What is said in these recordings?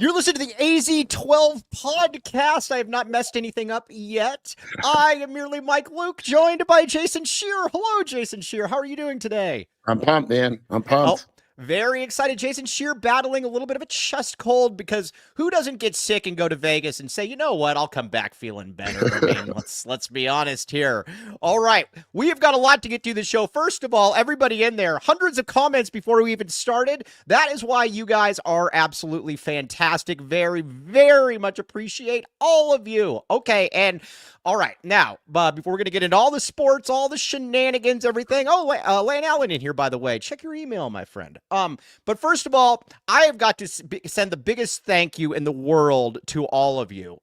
You're listening to the AZ12 Podcast. I have not messed anything up yet. I am merely Mike Luke, joined by Jason Scheer. Hello, Jason Scheer. How are you doing today? I'm pumped, man. I'm pumped. Very excited. Jason Scheer battling a little bit of a chest cold because who doesn't get sick and go to Vegas and say, you know what, I'll come back feeling better. I mean, let's be honest here. All right, we have got a lot to get to the show. First of all, everybody in there, hundreds of comments before we even started. That is why you guys are absolutely fantastic. Very, very much appreciate all of you. Okay, and all right, now, before we're going to get into all the sports, all the shenanigans, everything. Oh, Lane Allen in here, by the way. Check your email, my friend. But first of all, I have got to send the biggest thank you in the world to all of you.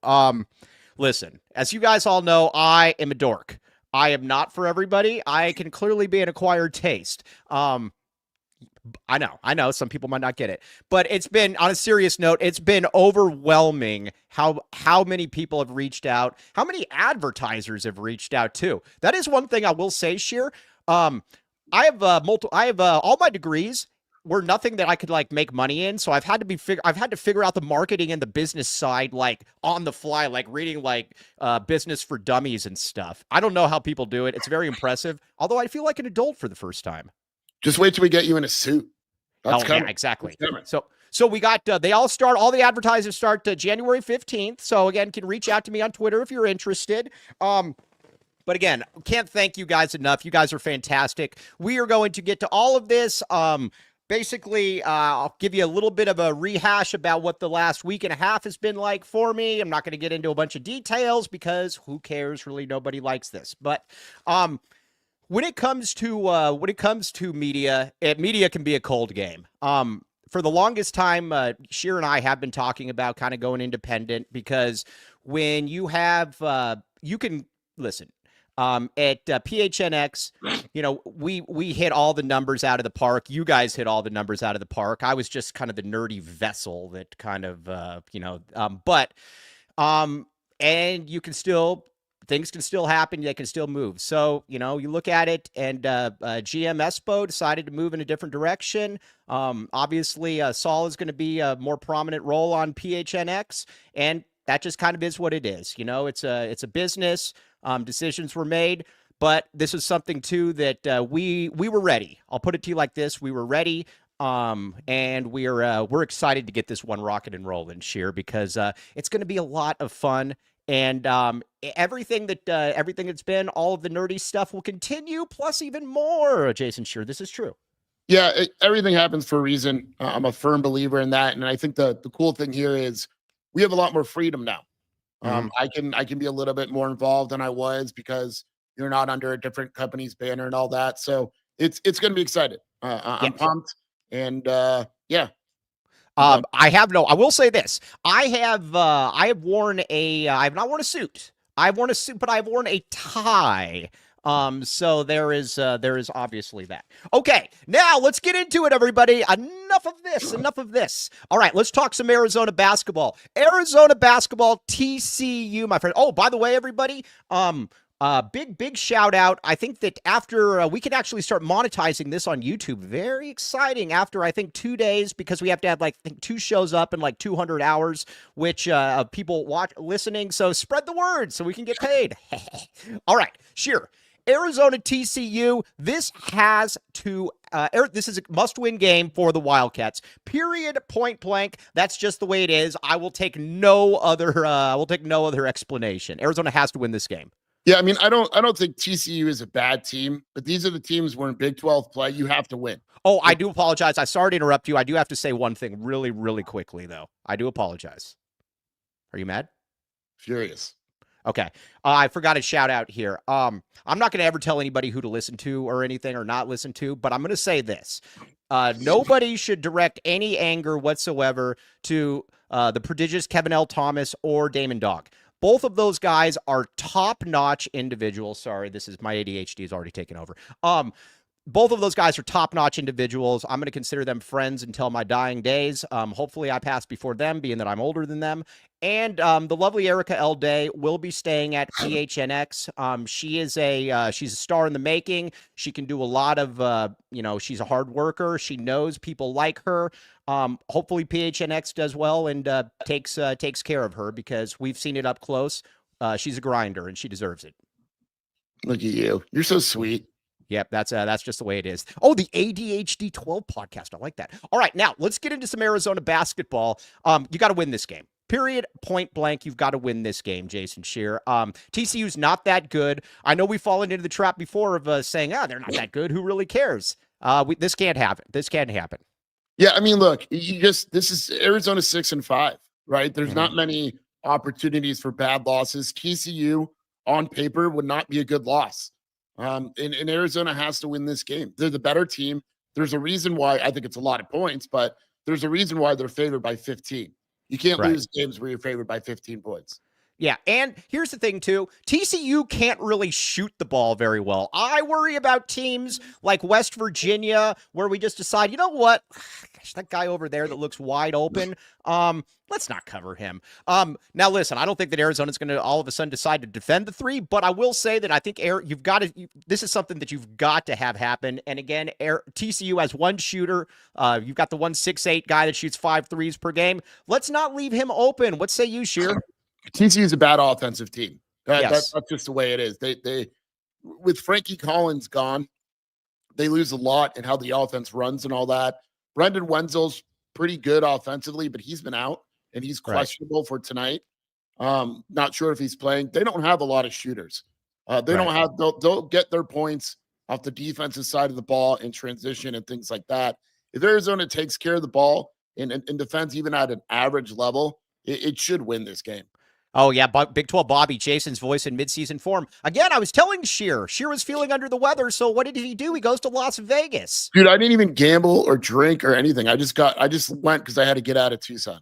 Listen, as you guys all know, I am a dork. I am not for everybody. I can clearly be an acquired taste. I know some people might not get it, but it's been, on a serious note, it's been overwhelming how many people have reached out, how many advertisers have reached out too. That is one thing I will say, Scheer. I have all my degrees were nothing that I could like make money in, so I've had to figure out the marketing and the business side like on the fly, like reading like Business for Dummies and stuff. I don't know how people do it. It's very impressive, although I feel like an adult for the first time. Just wait till we get you in a suit. That's coming. Yeah, exactly. So we got, all the advertisers start January 15th. So again, can reach out to me on Twitter if you're interested. But again, can't thank you guys enough. You guys are fantastic. We are going to get to all of this. Basically, I'll give you a little bit of a rehash about what the last week and a half has been like for me. I'm not going to get into a bunch of details because who cares? Really, nobody likes this. But, when it comes to media, media can be a cold game. For the longest time, Scheer and I have been talking about kind of going independent because when you have, you can listen. At PHNX, you know, we hit all the numbers out of the park. You guys hit all the numbers out of the park. I was just kind of the nerdy vessel that kind of, and you can still. Things can still happen. They can still move. So, you know, you look at it and GM Espo decided to move in a different direction. Obviously, Saul is going to be a more prominent role on PHNX, and that just kind of is what it is. You know, it's a business. Decisions were made, but this is something, too, that we were ready. I'll put it to you like this. We were ready. And we're excited to get this one rocking and rolling, Scheer, because it's going to be a lot of fun. And everything that's been, all of the nerdy stuff will continue, plus even more, Jason Scheer. This is true. Yeah, everything happens for a reason. I'm a firm believer in that. And I think the cool thing here is we have a lot more freedom now. I can be a little bit more involved than I was because you're not under a different company's banner and all that. So it's going to be exciting. I'm pumped. And yeah. I will say this. I have not worn a suit. I've worn a suit, but I've worn a tie. So there is obviously that. Okay, now let's get into it, everybody. Enough of this. All right, let's talk some Arizona basketball. Arizona basketball, TCU, my friend. Oh, by the way, everybody, big shout out. I think that after we can actually start monetizing this on YouTube. Very exciting. After I think 2 days, because we have to have like 2 shows up in like 200 hours, which people listening. So spread the word so we can get paid. All right, Scheer. Arizona TCU. This is a must-win game for the Wildcats. Period. Point blank. That's just the way it is. I will take no other explanation. Arizona has to win this game. Yeah, I mean, I don't think TCU is a bad team, but these are the teams where in Big 12 play, you have to win. Oh, I do apologize. I'm sorry to interrupt you. I do have to say one thing really, really quickly, though. I do apologize. Are you mad? Furious. Okay. I forgot a shout out here. I'm not going to ever tell anybody who to listen to or anything or not listen to, but I'm going to say this. Nobody should direct any anger whatsoever to the prodigious Kevin L. Thomas or Damon Dog. Both of those guys are top-notch individuals. Sorry, my ADHD is already taken over. both of those guys are top-notch individuals. I'm going to consider them friends until my dying days. Hopefully I pass before them, being that I'm older than them. And the lovely Erica L. Day will be staying at PHNX. She's a star in the making. She can do a lot of, she's a hard worker. She knows people like her. Hopefully PHNX does well and takes care of her, because we've seen it up close. She's a grinder and she deserves it. Look at you. You're so sweet. Yep, that's just the way it is. Oh, the AZ12 podcast. I like that. All right, now let's get into some Arizona basketball. You got to win this game. Period, point blank. You've got to win this game, Jason Scheer. TCU's not that good. I know we've fallen into the trap before of saying, they're not that good. Who really cares? This can't happen. This can't happen. Yeah, I mean, look, this is Arizona 6-5, right? There's not many opportunities for bad losses. TCU on paper would not be a good loss. And Arizona has to win this game. They're the better team. There's a reason why. I think it's a lot of points, but there's a reason why they're favored by 15. You can't lose games where you're favored by 15 points. Yeah, and here's the thing, too. TCU can't really shoot the ball very well. I worry about teams like West Virginia, where we just decide, you know what? Gosh, that guy over there that looks wide open, let's not cover him. Now, listen, I don't think that Arizona's going to all of a sudden decide to defend the three, but I will say that I think you've got to this is something that you've got to have happen. And again, TCU has one shooter. You've got the 1-6-8 guy that shoots 5 threes per game. Let's not leave him open. What say you, Scheer? TCU is a bad offensive team. Yes. That's just the way it is. They with Frankie Collins gone, they lose a lot in how the offense runs and all that. Brendan Wenzel's pretty good offensively, but he's been out and he's questionable for tonight. Not sure if he's playing. They don't have a lot of shooters. They'll get their points off the defensive side of the ball in transition and things like that. If Arizona takes care of the ball and defends even at an average level, it should win this game. Oh, yeah, Big 12 Bobby, Jason's voice in midseason form. Again, I was telling Scheer. Scheer was feeling under the weather, so what did he do? He goes to Las Vegas. Dude, I didn't even gamble or drink or anything. I just went because I had to get out of Tucson.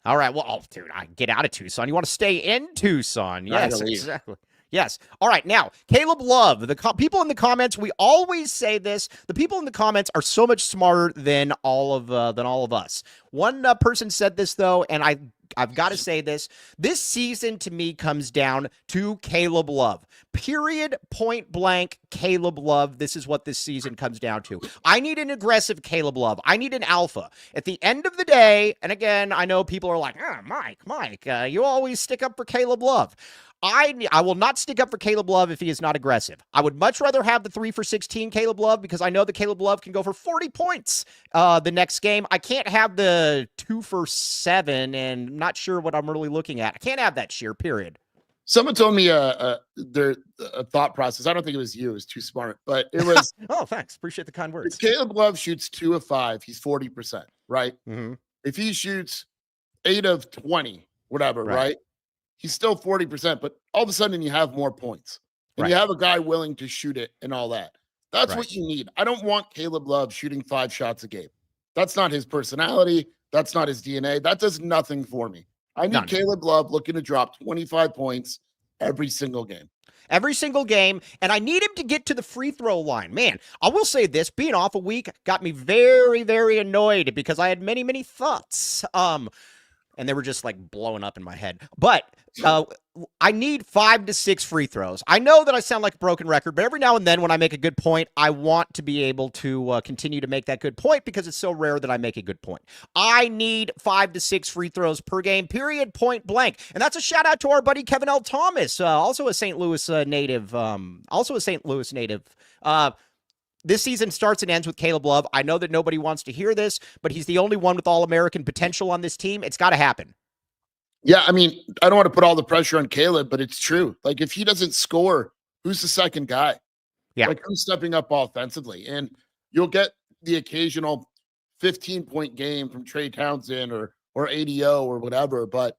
All right, well, dude, I get out of Tucson. You want to stay in Tucson. Yes, exactly. Yes. All right. Now, Caleb Love, the people in the comments, we always say this. The people in the comments are so much smarter than all of us. One person said this, though, and I've got to say this. This season, to me, comes down to Caleb Love. Period, point blank, Caleb Love. This is what this season comes down to. I need an aggressive Caleb Love. I need an alpha. At the end of the day, and again, I know people are like, Mike, you always stick up for Caleb Love. I will not stick up for Caleb Love if he is not aggressive. I would much rather have the 3 for 16 Caleb Love, because I know that Caleb Love can go for 40 points the next game. I can't have the 2 for 7, and I'm not sure what I'm really looking at. I can't have that, Scheer, period. Someone told me a thought process. I don't think it was you. It was too smart, but it was. Oh, thanks. Appreciate the kind words. If Caleb Love shoots 2 of 5, he's 40%, right? Mm-hmm. If he shoots 8 of 20, whatever, right? He's still 40%, but all of a sudden you have more points. And you have a guy willing to shoot it and all that. That's what you need. I don't want Caleb Love shooting 5 shots a game. That's not his personality. That's not his DNA. That does nothing for me. I need Caleb Love looking to drop 25 points every single game. Every single game, and I need him to get to the free throw line. Man, I will say this, being off a week got me very, very annoyed because I had many, many thoughts. And they were just like blowing up in my head. But I need 5 to 6 free throws. I know that I sound like a broken record, but every now and then when I make a good point, I want to be able to continue to make that good point because it's so rare that I make a good point. I need 5 to 6 free throws per game, period, point blank. And that's a shout out to our buddy Kevin L. Thomas, also a St. Louis native. This season starts and ends with Caleb Love. I know that nobody wants to hear this, but he's the only one with All-American potential on this team. It's got to happen. Yeah, I mean, I don't want to put all the pressure on Caleb, but it's true. Like, if he doesn't score, who's the second guy? Yeah. Like, who's stepping up offensively? And you'll get the occasional 15-point game from Trey Townsend or ADO or whatever, but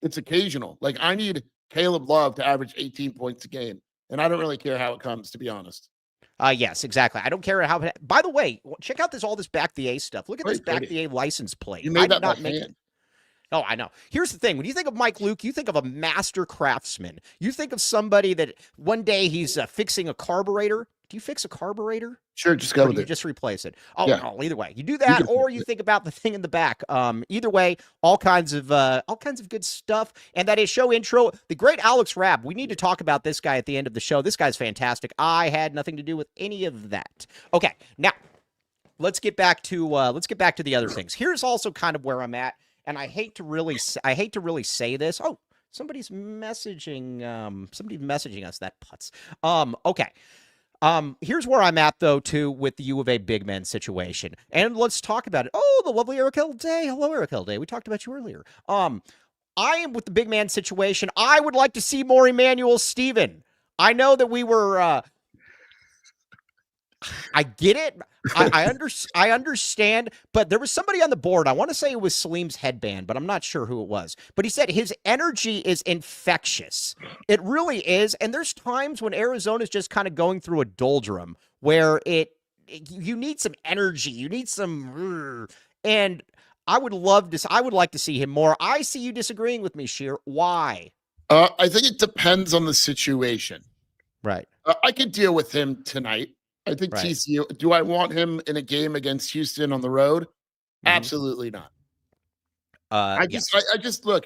it's occasional. Like, I need Caleb Love to average 18 points a game, and I don't really care how it comes, to be honest. Yes, exactly. I don't care how. By the way, check out all this back the A stuff. Look at this back the A license plate. You made that not make it. Oh, I know. Here's the thing. When you think of Mike Luke, you think of a master craftsman. You think of somebody that one day he's fixing a carburetor Do you fix a carburetor? Sure, just go Or with do you it. just replace it? Oh, Yeah. no, either way. You do that, can or fix you it. think about the thing in the back. Either way, all kinds of good stuff. And that is show intro. The great Alex Rabb. We need to talk about this guy at the end of the show. This guy's fantastic. I had nothing to do with any of that. Okay, now let's get back to the other things. Here's also kind of where I'm at, and I hate to really say this. Oh, somebody's messaging us. That putz. Okay. Here's where I'm at, though, too, with the U of A big men situation. And let's talk about it. Oh, the lovely Eric Day. Hello, Eric Day. We talked about you earlier. I am with the big man situation. I would like to see more Emmanuel Steven. I know that we were I get it. I understand, but there was somebody on the board. I want to say it was Salim's headband, but I'm not sure who it was. But he said his energy is infectious. It really is. And there's times when Arizona's just kind of going through a doldrum where you need some energy. You need some, and I would like to see him more. I see you disagreeing with me, Scheer. Why? I think it depends on the situation. Right. I could deal with him tonight. I think Right. TCU. Do I want him in a game against Houston on the road? Mm-hmm. Absolutely not. I just look.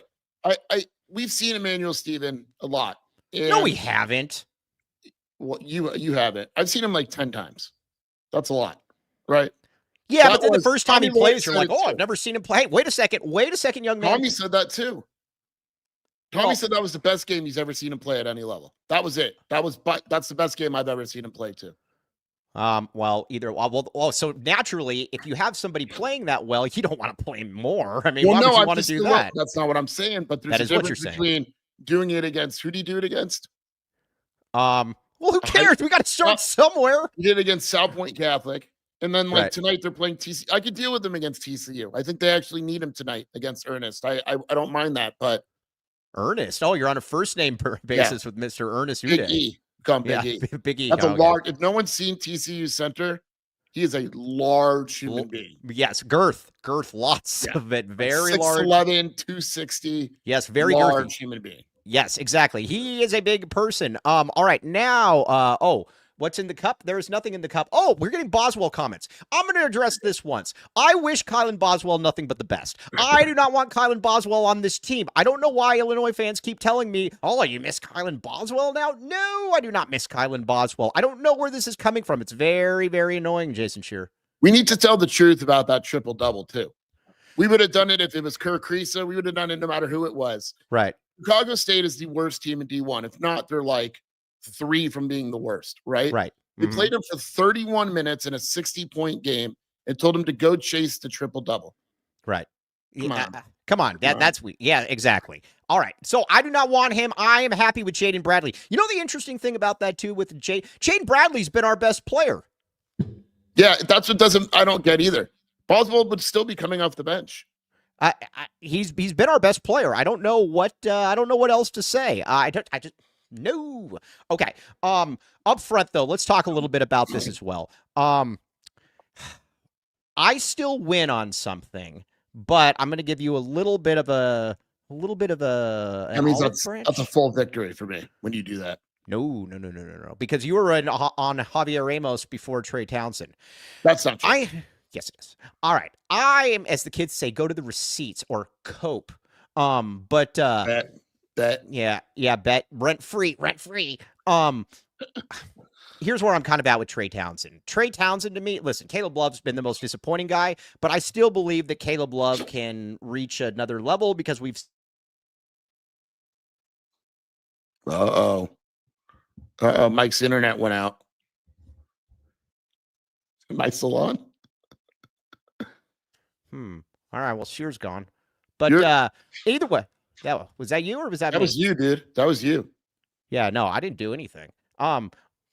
We've seen Emmanuel Steven a lot. No, we haven't. Well, you haven't. I've seen him like 10 times. That's a lot, right? Yeah, but then the first time he plays, you're like, oh, I've never seen him play. Hey, wait a second, young man. Tommy said that too. Tommy said that was the best game he's ever seen him play at any level. That was it. That's the best game I've ever seen him play too. So naturally, if you have somebody playing that well, you don't want to play more. I mean, why would you want to do that? That's not what I'm saying, but there's that a is what difference you're between doing it against, who do you do it against? Well, who cares? We got to start somewhere. You did it against South Point Catholic, and then tonight they're playing TCU. I could deal with them against TCU. I think they actually need him tonight against Ernest. I don't mind that, but Ernest. Oh, you're on a first name basis with Mr. Ernest Uday. Big E. Big E. Big E. That's a large. If no one's seen TCU center, he is a large human being. Yes, girth, lots of it. Very large. 6'11", 260. Yes, very large girthy. Human being. Yes, exactly. He is a big person. All right, now, what's in the cup? There is nothing in the cup. Oh, we're getting Boswell comments. I'm going to address this once. I wish Kylan Boswell nothing but the best. I do not want Kylan Boswell on this team. I don't know why Illinois fans keep telling me, oh, you miss Kylan Boswell now? No, I do not miss Kylan Boswell. I don't know where this is coming from. It's very, very annoying, Jason Scheer. We need to tell the truth about that triple-double, too. We would have done it if it was Kerr Kriisa. We would have done it no matter who it was. Right. Chicago State is the worst team in D1. If not, they're like 3 from being the worst, right? Right. They played him for 31 minutes in a 60-point game and told him to go chase the triple-double. Right. Come on. That's weak. Yeah, exactly. All right. So I do not want him. I am happy with Jaden Bradley. You know the interesting thing about that, too, with Jaden Bradley's been our best player. Yeah, that's what I don't get either. Boswell would still be coming off the bench. He's been our best player. I don't know what else to say. No. Okay. Up front though, let's talk a little bit about this as well. I still win on something, but I'm going to give you a little bit of a. That means that's a full victory for me when you do that. No. Because you were on Javier Ramos before Trey Townsend. That's not true. Yes, it is. All right. I am, as the kids say, go to the receipts or cope. Bet. Yeah, bet. Rent free. Here's where I'm kind of at with Trey Townsend. Trey Townsend, to me, listen, Caleb Love's been the most disappointing guy, but I still believe that Caleb Love can reach another level because we've. Mike's internet went out. Am I still on? All right. Well, Scheer's gone. But either way, was that you or was that me? That was you, dude. That was you. Yeah, no, I didn't do anything.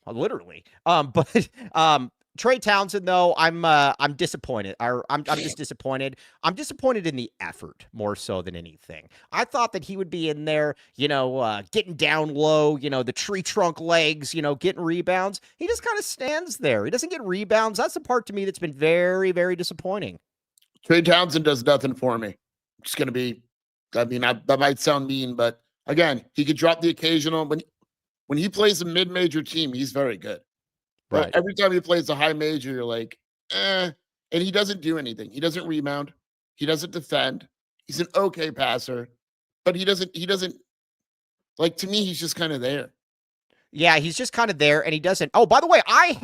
Literally. But Trey Townsend, though, I'm disappointed. I'm just disappointed. I'm disappointed in the effort more so than anything. I thought that he would be in there, getting down low, the tree trunk legs, getting rebounds. He just kind of stands there. He doesn't get rebounds. That's the part to me that's been very, very disappointing. Trey Townsend does nothing for me. It's going to be, that might sound mean, but again, he could drop the occasional. When he plays a mid-major team, he's very good. But Right. every time he plays a high major, you're like, eh. And he doesn't do anything. He doesn't rebound. He doesn't defend. He's an okay passer, but he doesn't like to me, he's just kind of there. Yeah, he's just kind of there, and he doesn't. Oh, by the way, I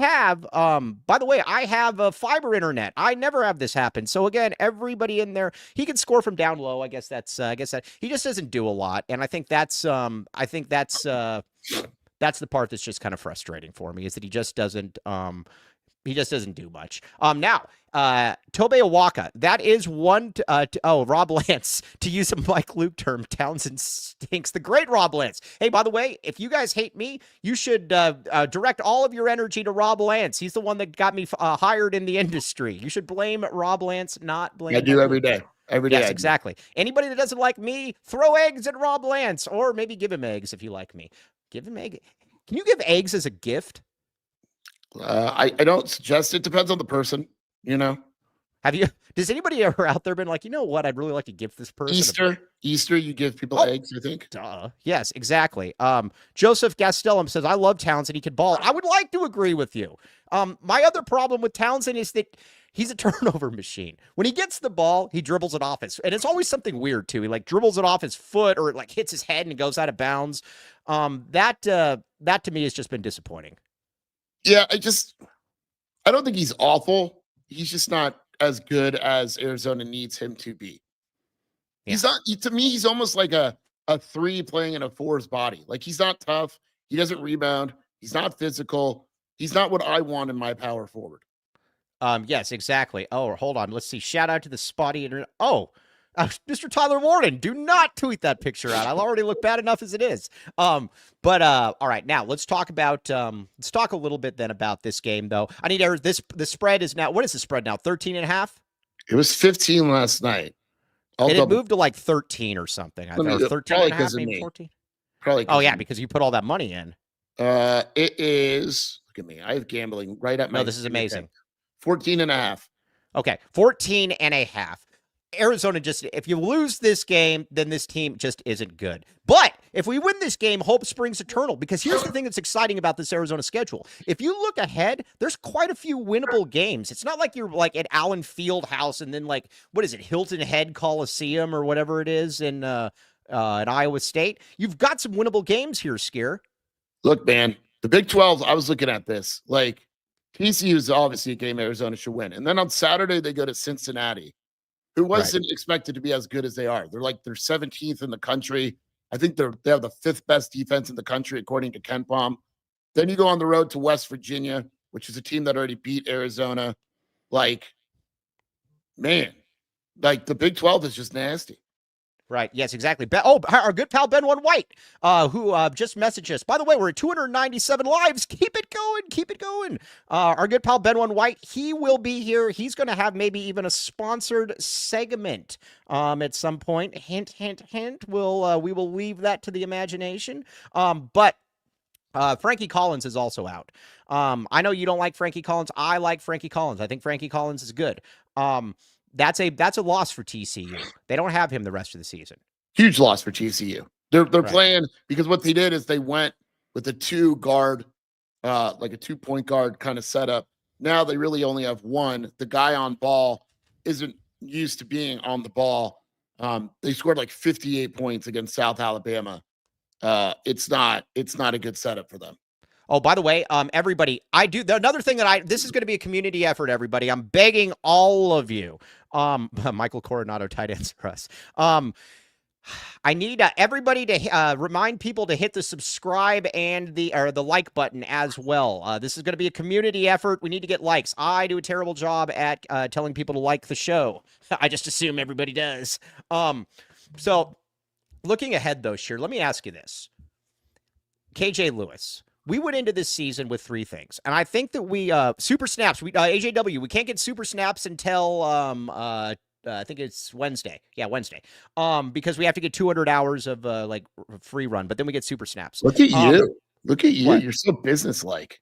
have a fiber internet. I never have this happen. So again, everybody in there, he can score from down low. I guess I guess that he just doesn't do a lot, and I think that's that's the part that's just kind of frustrating for me is that he just doesn't do much. Now, Tobe Awaka, that is one. Rob Lance, to use a Mike Luke term, Townsend stinks. The great Rob Lance. Hey, by the way, if you guys hate me, you should direct all of your energy to Rob Lance. He's the one that got me hired in the industry. You should blame Rob Lance, not blame. I do every day. Every day. Yes, exactly. Anybody that doesn't like me, throw eggs at Rob Lance, or maybe give him eggs if you like me. Give him egg. Can you give eggs as a gift? I don't suggest it. Depends on the person, you know. Have you? Does anybody ever out there been like, you know what? I'd really like to give this person Easter, you give people eggs. I think. Duh. Yes, exactly. Joseph Gastelum says, "I love Townsend. He could ball." I would like to agree with you. My other problem with Townsend is that he's a turnover machine. When he gets the ball, he dribbles it off and it's always something weird too. He like dribbles it off his foot or it like hits his head and it goes out of bounds. That to me has just been disappointing. Yeah, I don't think he's awful. He's just not as good as Arizona needs him to be. Yeah. He's not to me, he's almost like a 3 playing in a 4's body. Like he's not tough. He doesn't rebound. He's not physical. He's not what I want in my power forward. Yes, exactly. Oh, hold on. Let's see. Shout out to the spotty internet. Oh, Mr. Tyler Warden, do not tweet that picture out. I'll already look bad enough as it is. All right, now let's talk a little bit then about this game though. I need the spread is now, what is the spread now? 13.5? It was 15 last night. It moved to like 13 or something. I thought 13.5, maybe 14. Probably. Oh yeah, because you put all that money in. It is, look at me. I have gambling right at my. No, this is amazing. 14.5. Okay, 14.5. Arizona just, if you lose this game, then this team just isn't good. But if we win this game, hope springs eternal, because here's the thing that's exciting about this Arizona schedule. If you look ahead, there's quite a few winnable games. It's not like you're like at Allen Fieldhouse and then like, what is it, Hilton Head Coliseum or whatever it is in Iowa State. You've got some winnable games here, Scheer. Look, man, the Big 12, I was looking at this. Like, TCU is obviously a game Arizona should win. And then on Saturday, they go to Cincinnati, who wasn't expected to be as good as they are. They're 17th in the country. I think they have the 5th best defense in the country, according to KenPom. Then you go on the road to West Virginia, which is a team that already beat Arizona. Man, the Big 12 is just nasty. Right. Yes, exactly. Our good pal Ben One White, who just messaged us. By the way, we're at 297 lives. Keep it going. Keep it going. Our good pal Ben One White, he will be here. He's going to have maybe even a sponsored segment at some point. Hint, hint, hint. We will leave that to the imagination. But Frankie Collins is also out. I know you don't like Frankie Collins. I like Frankie Collins. I think Frankie Collins is good. That's a loss for TCU. They don't have him the rest of the season. Huge loss for TCU. They're playing because what they did is they went with a 2 guard, like a 2-point guard kind of setup. Now they really only have one. The guy on ball isn't used to being on the ball. They scored 58 points against South Alabama. It's not a good setup for them. Oh, by the way, everybody, another thing this is going to be a community effort, everybody. I'm begging all of you. Michael Coronado tight ends for us. I need everybody to remind people to hit the subscribe and the like button as well. This is going to be a community effort. We need to get likes. I do a terrible job at telling people to like the show. I just assume everybody does. So looking ahead though, Scheer, let me ask you this. KJ Lewis. We went into this season with 3 things, and I think that we super snaps. AJW. We can't get super snaps until I think it's Wednesday. Yeah, Wednesday. Because we have to get 200 hours of free run, but then we get super snaps. Look at you. Look at you. What? You're so businesslike.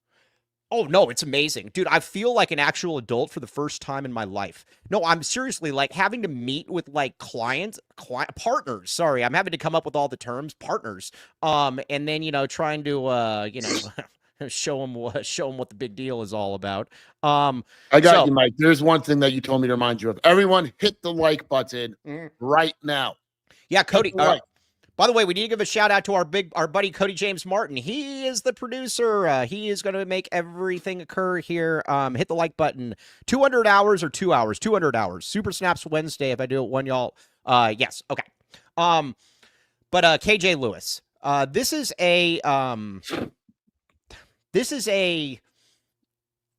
Oh, no, it's amazing. Dude, I feel like an actual adult for the first time in my life. No, I'm seriously having to meet with partners. Sorry, I'm having to come up with all the terms, partners. And then, trying to, show him what the big deal is all about. I got you, Mike. There's one thing that you told me to remind you of. Everyone hit the like button right now. Yeah, Cody. By the way, we need to give a shout out to our buddy Cody James Martin. He is the producer. He is going to make everything occur here. Hit the like button. 200 hours or 2 hours? 200 hours. Super Snaps Wednesday. If I do it one, y'all. Yes. Okay. But KJ Lewis. This is a.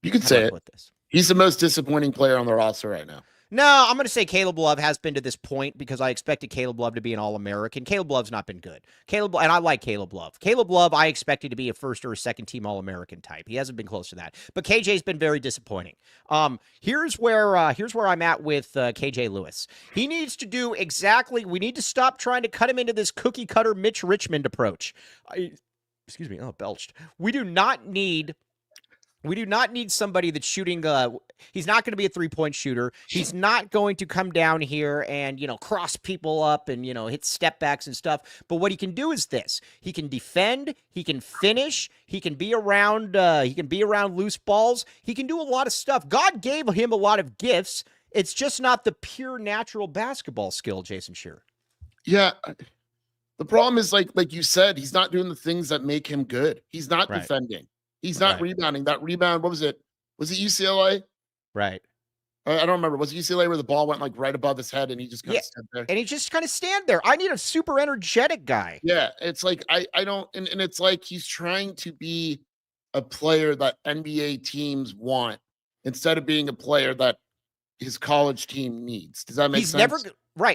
You could say it. He's the most disappointing player on the roster right now. No, I'm going to say Caleb Love has been to this point because I expected Caleb Love to be an All-American. Caleb Love's not been good. And I like Caleb Love. Caleb Love, I expected to be a first or a second team All-American type. He hasn't been close to that. But KJ's been very disappointing. Here's where I'm at with KJ Lewis. He needs to do exactly. We need to stop trying to cut him into this cookie cutter Mitch Richmond approach. Excuse me. Oh, belched. We do not need somebody that's shooting. He's not going to be a three-point shooter. He's not going to come down here and, cross people up and, hit step backs and stuff. But what he can do is this. He can defend. He can finish. He can be around loose balls. He can do a lot of stuff. God gave him a lot of gifts. It's just not the pure natural basketball skill, Jason Scheer. Yeah. The problem is, like you said, he's not doing the things that make him good. He's not defending. He's not rebounding. That rebound, what was it? Was it UCLA? Right. I don't remember. Was it UCLA where the ball went like right above his head and he just kind of stood there? And he just kind of stand there. I need a super energetic guy. Yeah. It's like, I don't, and it's like he's trying to be a player that NBA teams want instead of being a player that his college team needs. Does that make sense?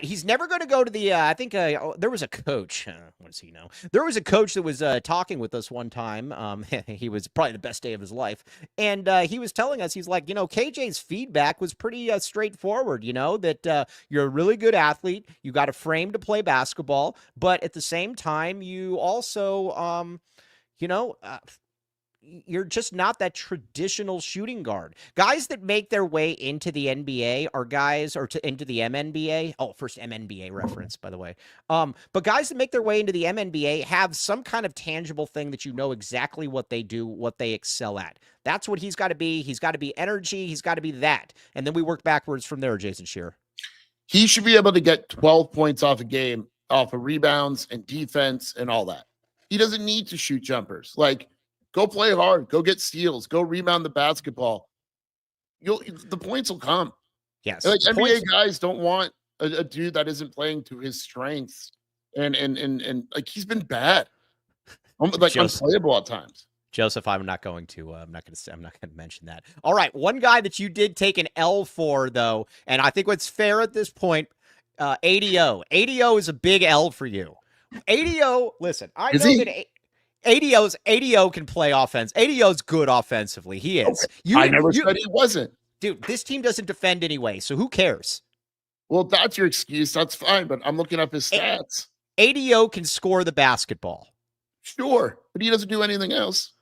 He's never going to go to the, I think there was a coach, what does he know? There was a coach that was talking with us one time. He was probably the best day of his life. And he was telling us, he's like, KJ's feedback was pretty straightforward, that you're a really good athlete. You got a frame to play basketball. But at the same time, you also, you're just not that traditional shooting guard. Guys that make their way into the NBA are guys, into the MNBA. Oh, first MNBA reference, by the way. But guys that make their way into the MNBA have some kind of tangible thing that exactly what they do, what they excel at. That's what he's got to be. He's got to be energy. He's got to be that. And then we work backwards from there, Jason Scheer. He should be able to get 12 points off a game, off of rebounds and defense and all that. He doesn't need to shoot jumpers. Go play hard. Go get steals. Go rebound the basketball. The points will come. Yes. NBA guys don't want a dude that isn't playing to his strengths, and he's been bad, unplayable at times. Joseph, I'm not going to mention that. All right, one guy that you did take an L for though, and I think what's fair at this point, ADO. ADO is a big L for you. ADO, listen, I know that. ADO can play offense. ADO's good offensively. He is. Okay. I never said he wasn't. Dude, this team doesn't defend anyway, so who cares? Well, that's your excuse. That's fine, but I'm looking up his stats. ADO can score the basketball. Sure, but he doesn't do anything else.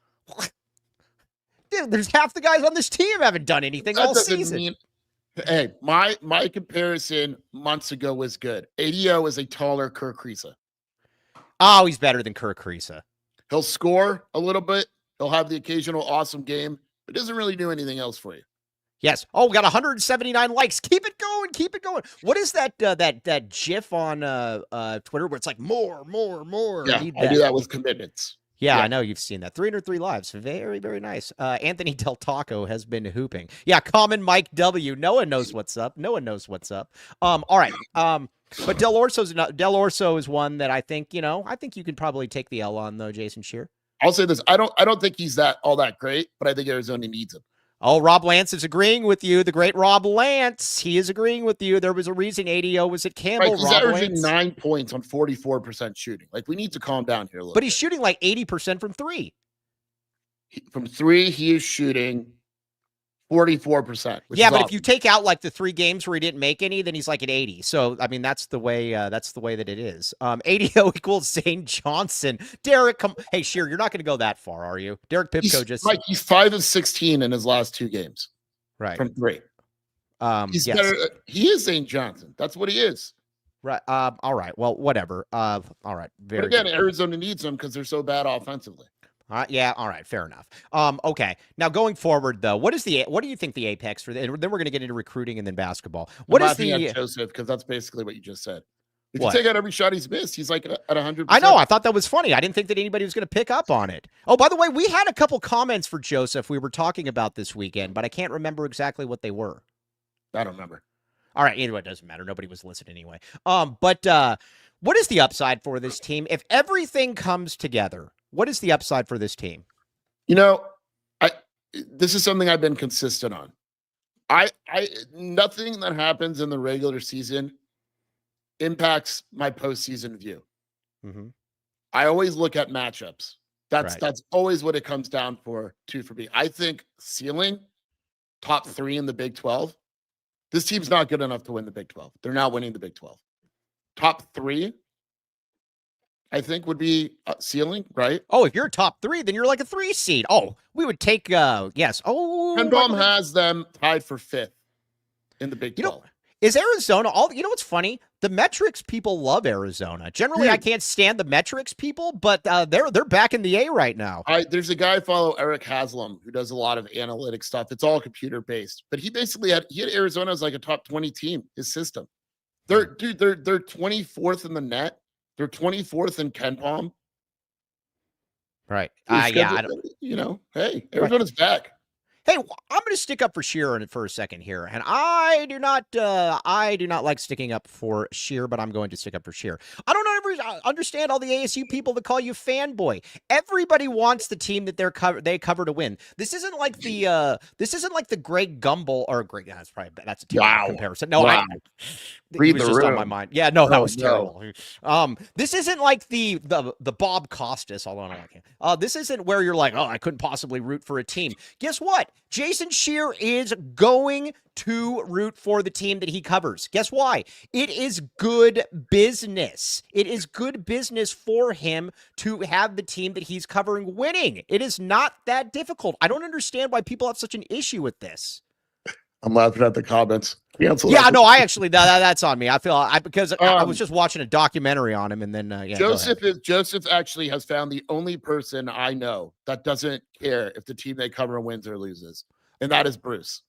Dude, there's half the guys on this team haven't done anything all season. Hey, my comparison months ago was good. ADO is a taller Kirk Kriisa. Oh, he's better than Kirk Kriisa. He'll score a little bit. He'll have the occasional awesome game, but doesn't really do anything else for you. Yes. Oh, we got 179 likes. Keep it going. Keep it going. What is that that GIF on Twitter where it's like more? Yeah, I do that with commitments. Yeah, I know you've seen that. 303 lives. Very, very nice. Anthony Del Taco has been hooping. Yeah, common Mike W. No one knows what's up. All right. But Del Orso is one that I think you could probably take the L on though, Jason Scheer. I'll say this. I don't think he's all that great, but I think Arizona needs him. Oh, Rob Lance is agreeing with you. The great Rob Lance. He is agreeing with you. There was a reason ADO was at Campbell. Right, he's averaging 9 points on 44% shooting. We need to calm down here a little bit. But he's shooting 80% from three. From three, he is shooting 44%. Yeah, but awesome. If you take out the 3 games where he didn't make any, then he's at 80. So I mean, that's the way that it is. ADO equals Zane Johnson. Derek, hey Scheer, you're not going to go that far, are you? Derek Pipko he's 5 of 16 in his last 2 games. Right. From 3. He's better. He is Zane Johnson. That's what he is. Right. All right. Well, whatever. All right. But again, Arizona needs him because they're so bad offensively. Yeah, all right, fair enough. Okay. Now going forward though, what do you think the apex for then we're going to get into recruiting and then basketball. I'm What is laughing at the Joseph because that's basically what you just said. If you what? take out every shot he's missed, he's like at 100%. I know. I thought that was funny. I didn't think that anybody was going to pick up on it. Oh, by the way, we had a couple comments for Joseph we were talking about this weekend, but I can't remember exactly what they were. I don't remember. All right. Anyway, it doesn't matter. Nobody was listening anyway. But what is the upside for this team? If everything comes together, what is the upside for this team? You know, this is something I've been consistent on. Nothing that happens in the regular season impacts my postseason view. Mm-hmm. I always look at matchups. That's Right. always what it comes down for me. I think ceiling top 3 in the Big 12. This team's not good enough to win the Big 12. They're not winning the Big 12. Top 3, I think, would be ceiling, right? Oh, if you're a top 3, then you're like a 3 seed. Oh, we would take yes. Oh, Ken Baum has them tied for 5th in the Big 12. Is Arizona you know what's funny? The metrics people love Arizona. Generally, I can't stand the metrics people, but they're back in the A right now. There's a guy I follow, Eric Haslam, who does a lot of analytic stuff. It's all computer based, but he basically had Arizona as like a top 20 team. His system, they're 24th in the net. They're 24th in Ken Palm. Right. Yeah. Hey, Arizona's back. Hey, I'm going to stick up for Scheer for a second here, and I do not like sticking up for Scheer, but I'm going to stick up for Scheer. I don't ever understand all the ASU people that call you fanboy. Everybody wants the team that they cover to win. This isn't like the Greg Gumbel or Greg. That's a terrible comparison. No, wow. Read was just room. On my mind. Yeah, no, that was terrible. This isn't like the Bob Costas, although I can't. This isn't where you're like, oh, I couldn't possibly root for a team. Guess what? Jason Scheer is going to root for the team that he covers. Guess why? It is good business. It is good business for him to have the team that he's covering winning. It is not that difficult. I don't understand why people have such an issue with this. I'm laughing at the comments. Cancel. Yeah, no, I actually that's on me. I feel because I was just watching a documentary on him, and then Joseph actually has found the only person I know that doesn't care if the team they cover wins or loses, and that is Bruce.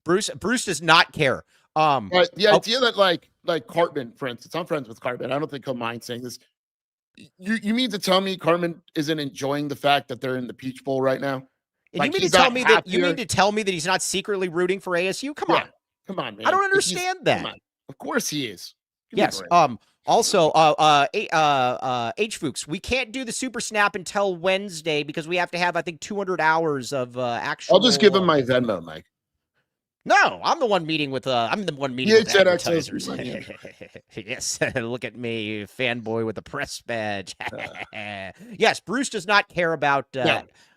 Bruce does not care. But the idea that like Cartman, for instance, I'm friends with Cartman. I don't think he'll mind saying this. You mean to tell me Cartman isn't enjoying the fact that they're in the Peach Bowl right now? And you mean to tell me that he's not secretly rooting for ASU? Come on, man. I don't understand that. Of course he is. Yes. Also, H Fuchs, we can't do the Super Snap until Wednesday because we have to have, I think, 200 hours of actual. I'll just give him my Venmo, Mike. No, I'm the one meeting with with advertisers. Yes, look at me, fanboy with a press badge. Yes, Bruce does not care about.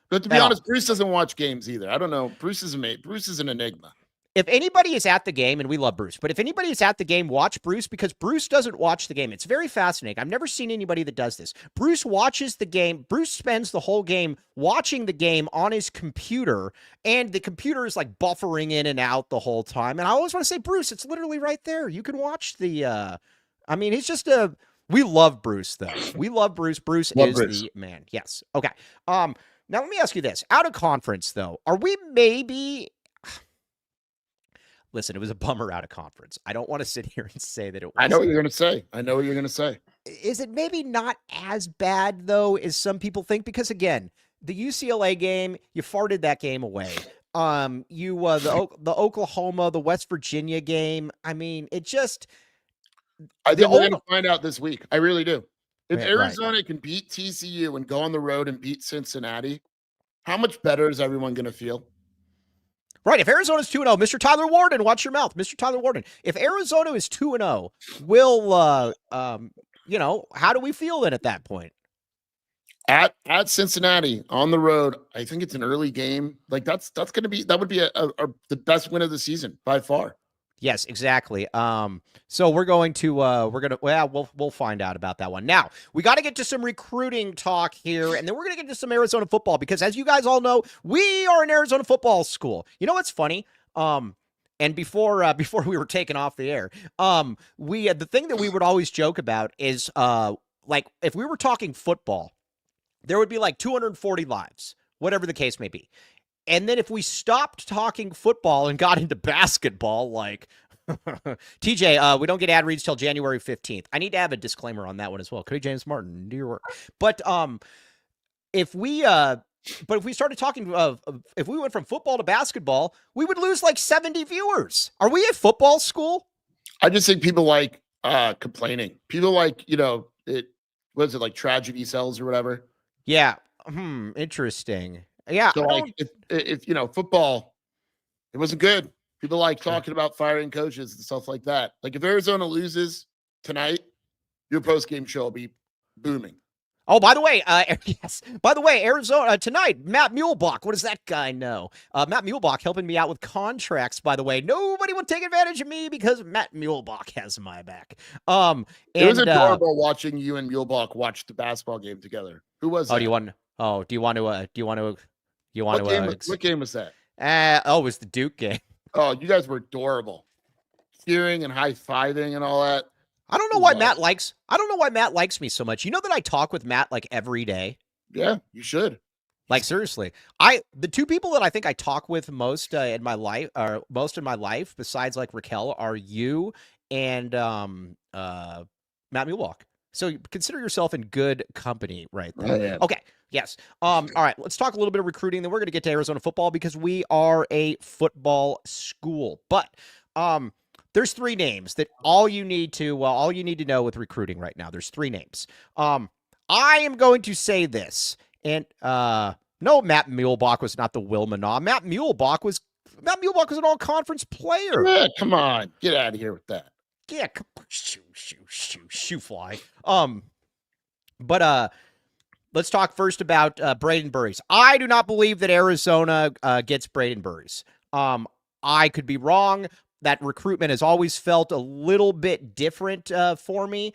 But to be honest, Bruce doesn't watch games either. I don't know. Bruce is an enigma. If anybody is at the game, and we love Bruce, but if anybody is at the game, watch Bruce because Bruce doesn't watch the game. It's very fascinating. I've never seen anybody that does this. Bruce watches the game. Bruce spends the whole game watching the game on his computer, and the computer is like buffering in and out the whole time. And I always want to say, Bruce, it's literally right there. You can watch the he's just we love Bruce, though. We love Bruce. Bruce is the man. Yes. Okay. Now, let me ask you this. Out of conference, though, are we maybe... Listen, it was a bummer out of conference. I don't want to sit here and say that it was... I know what you're going to say. Is it maybe not as bad, though, as some people think? Because, again, the UCLA game, you farted that game away. The Oklahoma, the West Virginia game, I mean, it just... I think we're going to find out this week. I really do. If Arizona can beat TCU and go on the road and beat Cincinnati, how much better is everyone going to feel? Right. If Arizona's 2-0, Mr. Tyler Warden, watch your mouth. Mr. Tyler Warden. If Arizona is 2-0, how do we feel then at that point? At Cincinnati on the road, I think it's an early game. Like that would be the best win of the season by far. Yes, exactly. So we'll find out about that one. Now, we got to get to some recruiting talk here, and then we're going to get to some Arizona football because, as you guys all know, we are an Arizona football school. You know what's funny? And before we were taken off the air, the thing that we would always joke about is like if we were talking football, there would be like 240 lives, whatever the case may be. And then if we stopped talking football and got into basketball, like TJ, we don't get ad reads till January 15th. I need to have a disclaimer on that one as well. Cody James Martin, do your work. But if we started talking if we went from football to basketball, we would lose like 70 viewers. Are we a football school? I just think people like complaining. People like, it was it like tragedy sells or whatever. Yeah. Interesting. Yeah. So like if football, it wasn't good. People like talking about firing coaches and stuff like that. Like if Arizona loses tonight, your post-game show will be booming. Oh, by the way, yes. By the way, Arizona tonight, Matt Muehlbach. What does that guy know? Matt Muehlbach helping me out with contracts, by the way. Nobody would take advantage of me because Matt Muehlbach has my back. It was adorable watching you and Muehlbach watch the basketball game together. Who was that? Do you want to what game was that? It was the Duke game. Oh, you guys were adorable. Cheering and high-fiving and all that. I don't know why Matt likes me so much. You know that I talk with Matt like every day? Yeah, you should. Like seriously. The two people that I think I talk with most in my life besides like Raquel are you and Matt Muehlbach. So consider yourself in good company right there. Oh, yeah. Okay. Yes. All right. Let's talk a little bit of recruiting. Then we're going to get to Arizona football because we are a football school. But there's three names that all you need to know with recruiting right now. There's three names. I am going to say this, and no, Matt Muehlbach was not the Will Manaw. Matt Muehlbach was an all-conference player. Yeah, come on, get out of here with that. Yeah, shoo fly. But let's talk first about Braden Burries. I do not believe that Arizona gets Braden Burries. I could be wrong. That recruitment has always felt a little bit different for me.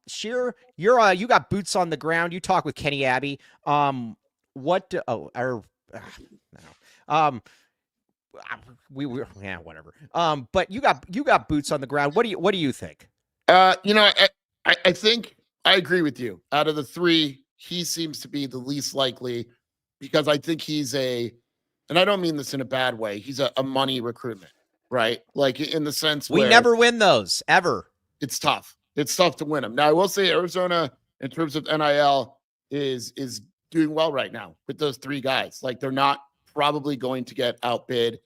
Scheer, you got boots on the ground. You talk with Kenny Abbey. Whatever. But you got boots on the ground. What do you think? I think I agree with you. Out of the three, he seems to be the least likely because I think he's and I don't mean this in a bad way. He's a money recruitment. Right. Like in the sense we never win those ever. It's tough. It's tough to win them. Now, I will say Arizona, in terms of NIL, is doing well right now with those three guys. Like they're not probably going to get outbid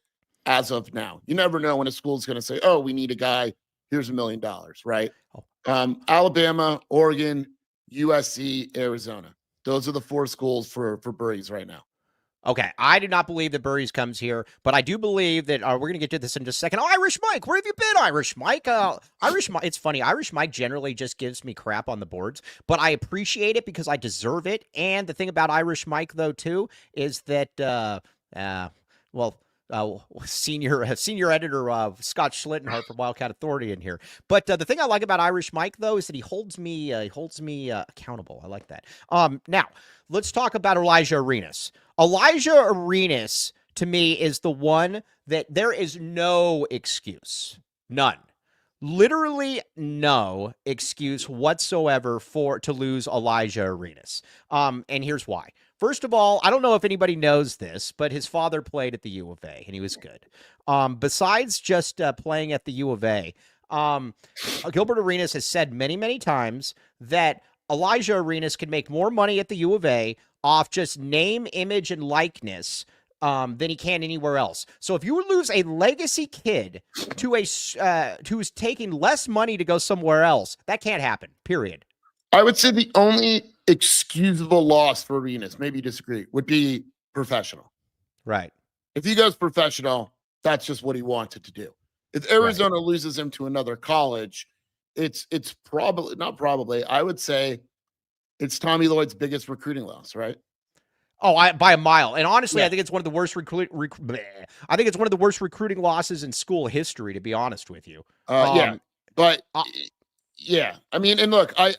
as of now. You never know when a school's going to say, oh, we need a guy. Here's $1 million. Right. Alabama, Oregon, USC, Arizona. Those are the four schools for Burries right now. Okay, I do not believe that Burries comes here, but I do believe that we're going to get to this in just a second. Oh, Irish Mike, where have you been, Irish Mike? Irish Mike, it's funny. Irish Mike generally just gives me crap on the boards, but I appreciate it because I deserve it. And the thing about Irish Mike, though, too, is that, senior editor Scott Schlittenhart from Wildcat Authority in here. But the thing I like about Irish Mike, though, is that he holds me accountable. I like that. Now, let's talk about Elijah Arenas. Elijah Arenas, to me, is the one that there is no excuse. None. Literally no excuse whatsoever to lose Elijah Arenas. And here's why. First of all, I don't know if anybody knows this, but his father played at the U of A, and he was good. Besides just playing at the U of A, Gilbert Arenas has said many, many times that Elijah Arenas can make more money at the U of A off just name, image, and likeness than he can anywhere else. So if you lose a legacy kid to who's taking less money to go somewhere else, that can't happen, period. I would say the only excusable loss for Arenas, maybe you disagree, would be professional. Right. If he goes professional, that's just what he wanted to do. If Arizona loses him to another college, it's probably not probably. I would say it's Tommy Lloyd's biggest recruiting loss, right? Oh, by a mile. And honestly, I think it's one of the worst I think it's one of the worst recruiting losses in school history, to be honest with you. I mean, and look, I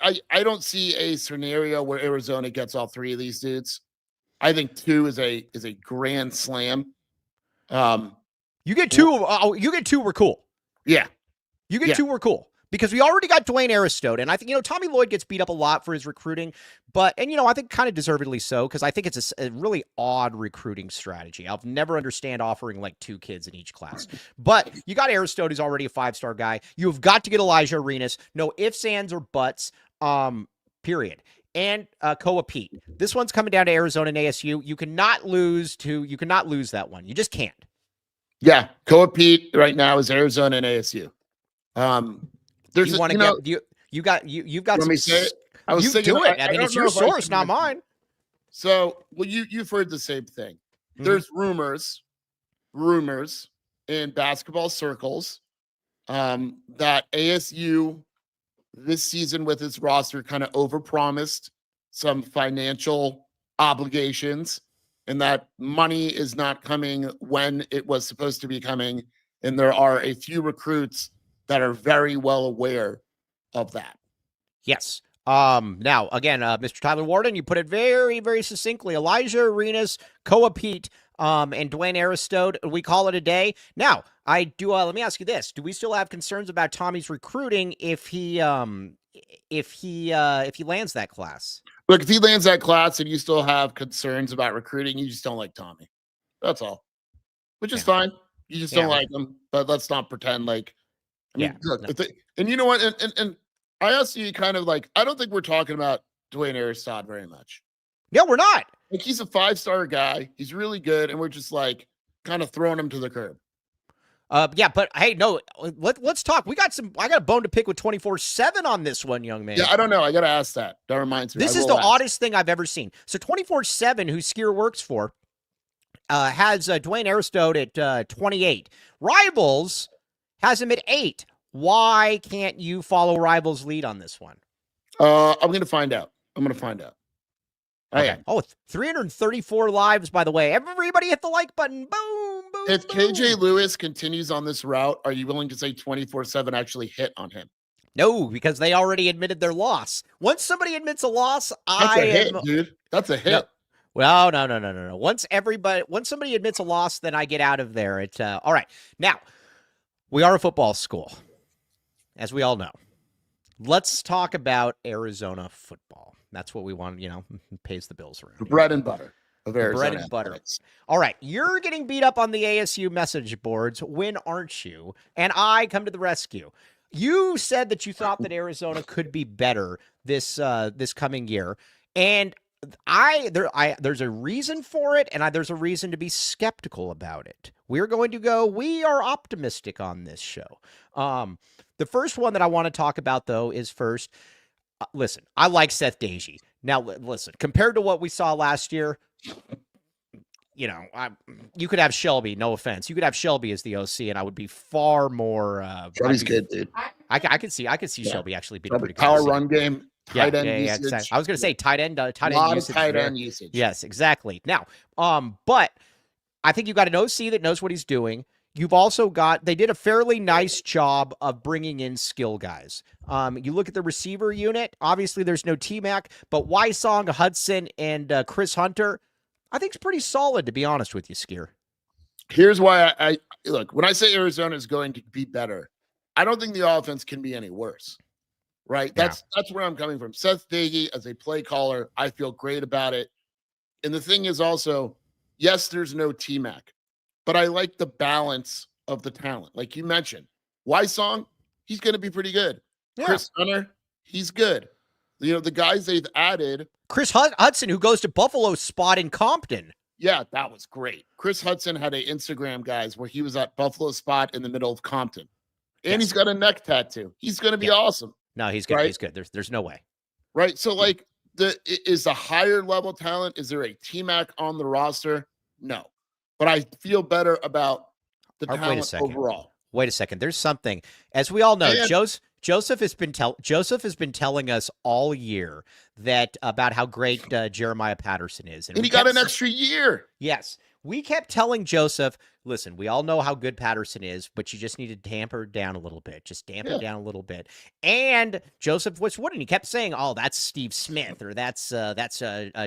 don't see a scenario where Arizona gets all three of these dudes. I think two is a grand slam. You get two, we're cool. Yeah. You get two, we're cool. because we already got Dwayne Aristode, and I think, Tommy Lloyd gets beat up a lot for his recruiting, I think kind of deservedly so, because I think it's a really odd recruiting strategy. I'll never understand offering like 2 kids in each class. But you got Aristode, who's already a 5-star guy. You've got to get Elijah Arenas. No ifs, ands, or buts, period. And Koa Pete. This one's coming down to Arizona and ASU. You cannot lose that one. You just can't. Yeah, Koa Pete right now is Arizona and ASU. There's you want to get you've got some. I was thinking, do it. I mean, it's your source, not mine. So, well, you've heard the same thing. Mm-hmm. There's rumors in basketball circles that ASU this season with its roster kind of overpromised some financial obligations, and that money is not coming when it was supposed to be coming. And there are a few recruits that are very well aware of that. Yes. Now, again, Mr. Tyler Warden, you put it very, very succinctly. Elijah Arenas, Koa Pete, and Dwayne Aristode, we call it a day. Now, I do. Let me ask you this: do we still have concerns about Tommy's recruiting if he lands that class? Look, if he lands that class and you still have concerns about recruiting, you just don't like Tommy. That's all, which is fine. You just don't like him. But let's not pretend like. I mean, look, and you know what? And I asked you kind of like, I don't think we're talking about Dwayne Aristode very much. No, we're not. Like, he's a 5-star guy. He's really good. And we're just like kind of throwing him to the curb. Yeah, but hey, no, let's talk. I got a bone to pick with 24/7 on this one, young man. Yeah, I don't know. I got to ask that. That reminds me. This is the oddest thing I've ever seen. So 24/7, who Scheer works for, has Dwayne Aristode at 28. Rivals has him at 8. Why can't you follow Rivals' lead on this one? I'm going to find out. Okay. 334 lives, by the way. Everybody hit the like button. Boom, boom. If boom. KJ Lewis continues on this route, are you willing to say 24/7 actually hit on him? No, because they already admitted their loss. Once somebody admits a loss, hit, dude. That's a hit. No. Well, no. Once somebody admits a loss, then I get out of there. All right. Now, we are a football school, as we all know. Let's talk about Arizona football. That's what we want, pays the bills around. The bread and butter of Arizona. Bread and butter. All right. You're getting beat up on the ASU message boards. When aren't you? And I come to the rescue. You said that you thought that Arizona could be better this coming year. And there's a reason for it, and there's a reason to be skeptical about it. We are optimistic on this show. The first one that I want to talk about, though, is first, listen, I like Seth Dagey. Now, listen, compared to what we saw last year, you could have Shelby, no offense. You could have Shelby as the OC, and I would be far more. Shelby's good, dude. I could see Shelby actually being pretty good. Power run game. Tight end usage. Exactly. I was going to say tight end usage. Tight end usage. Yes, exactly. Now, but I think you got an OC that knows what he's doing. You've also they did a fairly nice job of bringing in skill guys. You look at the receiver unit, obviously there's no T-Mac, but Wysong, Hudson, and Chris Hunter, I think it's pretty solid, to be honest with you, Scheer. Here's why I look, when I say Arizona is going to be better, I don't think the offense can be any worse. Right. That's where I'm coming from. Seth Dagey as a play caller, I feel great about it. And the thing is also, yes, there's no T-Mac, but I like the balance of the talent. Like you mentioned, Wysong, he's going to be pretty good. Yeah. Chris Hunter, he's good. The guys they've added. Chris Hudson, who goes to Buffalo's spot in Compton. Yeah, that was great. Chris Hudson had an Instagram, guys, where he was at Buffalo's spot in the middle of Compton. And he's got a neck tattoo. He's going to be awesome. No, he's good. Right? He's good. There's no way. Right. So, like, is the higher level talent? Is there a T-Mac on the roster? No. But I feel better about the talent overall. Wait a second. There's something. As we all know, Joseph has been telling us all year that about how great Jeremiah Patterson is, and he got an extra year. Yes. We kept telling Joseph, listen, we all know how good Patterson is, but you just need to damper down a little bit. Just damper it down a little bit. And Joseph wouldn't. He kept saying, oh, that's Steve Smith or that's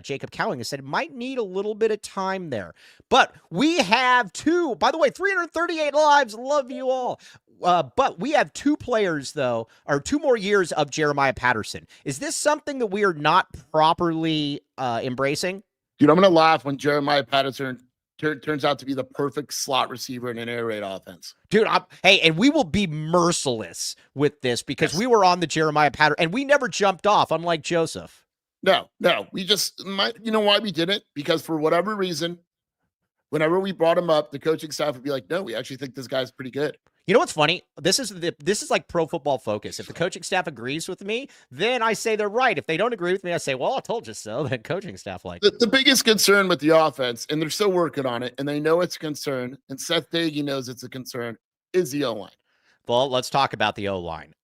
Jacob Cowling. He said it might need a little bit of time there. But we have by the way, 338 lives. Love you all. but we have 2 players, though, or 2 more years of Jeremiah Patterson. Is this something that we are not properly embracing? Dude, I'm going to laugh when Jeremiah Patterson turns out to be the perfect slot receiver in an air raid offense. Dude, hey, and we will be merciless with this because we were on the Jeremiah Patterson, and we never jumped off, unlike Joseph. No. We just you know why we did it? Because for whatever reason, whenever we brought him up, the coaching staff would be like, no, we actually think this guy's pretty good. You know what's funny? This is like Pro Football Focus. If the coaching staff agrees with me, then I say they're right. If they don't agree with me, I say, well, I told you so. The coaching staff the biggest concern with the offense, and they're still working on it, and they know it's a concern, and Seth Dagey knows it's a concern, is the O-line. Well, let's talk about the O-line.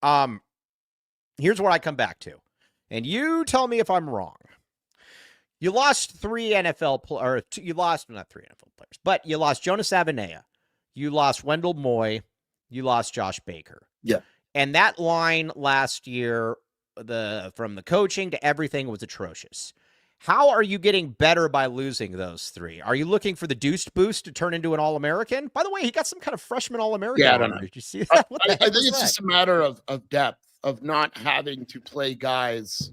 Here's where I come back to, and you tell me if I'm wrong. You lost 3 NFL players, you lost not 3 NFL players, but you lost Jonas Avenea, you lost Wendell Moy, you lost Josh Baker. Yeah. And that line last year, from the coaching to everything, was atrocious. How are you getting better by losing those 3? Are you looking for the Deuced Boost to turn into an All-American? By the way, he got some kind of freshman All-American. Yeah, I don't know. Did you see that? I think it's just a matter of depth, of not having to play guys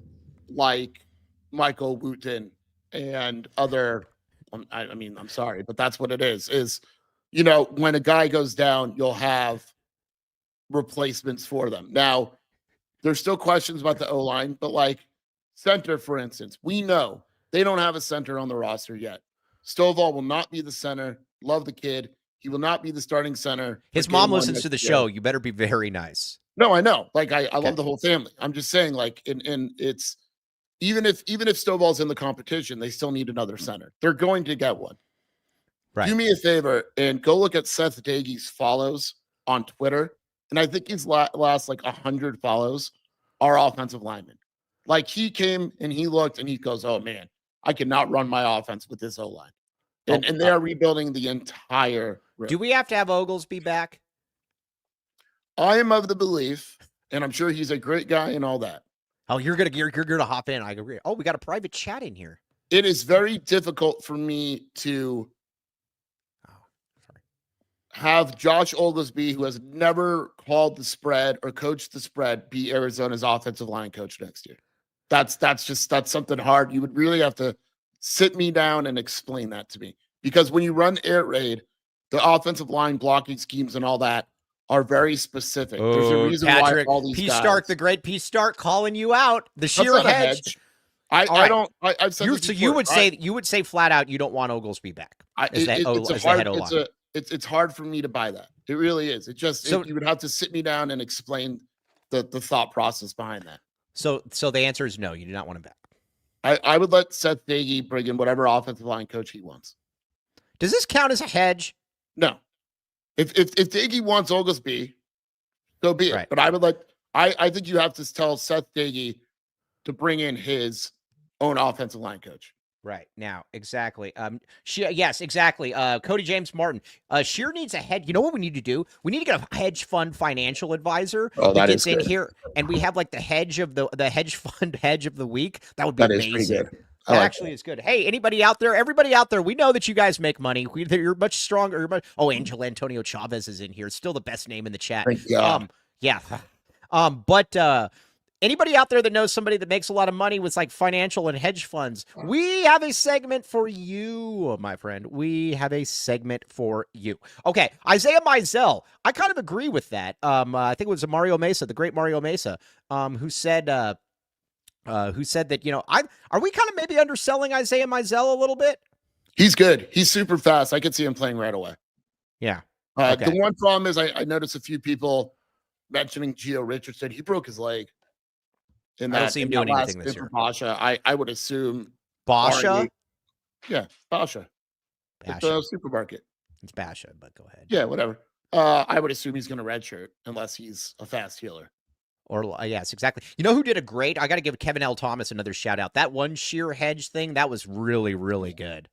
like Michael Wooten and other. I mean, I'm sorry, but that's what it is. You know, when a guy goes down, you'll have replacements for them. Now, there's still questions about the O-line, but like center, for instance, we know they don't have a center on the roster yet. Stovall will not be the center. Love the kid. He will not be the starting center. His mom listens to the show. You better be very nice. No, I know. Like I love the whole family. I'm just saying, like, and it's even if Stovall's in the competition, they still need another center. They're going to get one. Right. Do me a favor and go look at Seth Dagey's follows on Twitter. And I think his last like 100 follows are offensive linemen. Like he came and he looked and he goes, oh man, I cannot run my offense with this O-line. And they are rebuilding the entire room. Do we have to have Oglesby back? I am of the belief, and I'm sure he's a great guy and all that. Oh, you're gonna hop in. I agree. Oh, we got a private chat in here. It is very difficult for me to have Josh Oglesby, who has never called the spread or coached the spread, be Arizona's offensive line coach next year. That's something hard. You would really have to sit me down and explain that to me. Because when you run air raid, the offensive line blocking schemes and all that are very specific. There's a reason Patrick, why all these guys. Stark, the great P. Stark, calling you out. The sheer hedge. I've said this before. You would say flat out you don't want Oglesby back. It's hard for me to buy that. It really is. You would have to sit me down and explain the thought process behind that. So the answer is no. You do not want him back. I would let Seth Dagey bring in whatever offensive line coach he wants. Does this count as a hedge? No. If Dagey wants Oglesby, so be it. Right. But I think you have to tell Seth Dagey to bring in his own offensive line coach. Right. Now, exactly. Yes, exactly. Cody James Martin. Scheer needs a head. You know what we need to do? We need to get a hedge fund financial advisor that gets in here, and we have like the hedge fund hedge of the week. That would be amazing. Is pretty good. It's good. Hey, everybody out there, we know that you guys make money. You're much stronger. Angel Antonio Chavez is in here. It's still the best name in the chat. Yeah. But anybody out there that knows somebody that makes a lot of money with like financial and hedge funds, we have a segment for you, my friend. We have a segment for you. Okay, Isaiah Mizell. I kind of agree with that. I think it was Mario Mesa, the great Mario Mesa, who said that, are we kind of maybe underselling Isaiah Mizell a little bit? He's good. He's super fast. I could see him playing right away. Yeah. The one problem is I noticed a few people mentioning Gio Richardson. He broke his leg. I don't see him doing anything this year. Basha, I would assume. Basha? Yeah, Basha. At the supermarket. It's Basha, but go ahead. Yeah, whatever. I would assume he's going to redshirt unless he's a fast healer. Or yes, exactly. You know who did a great? I got to give Kevin L. Thomas another shout out. That one sheer hedge thing, that was really, really good.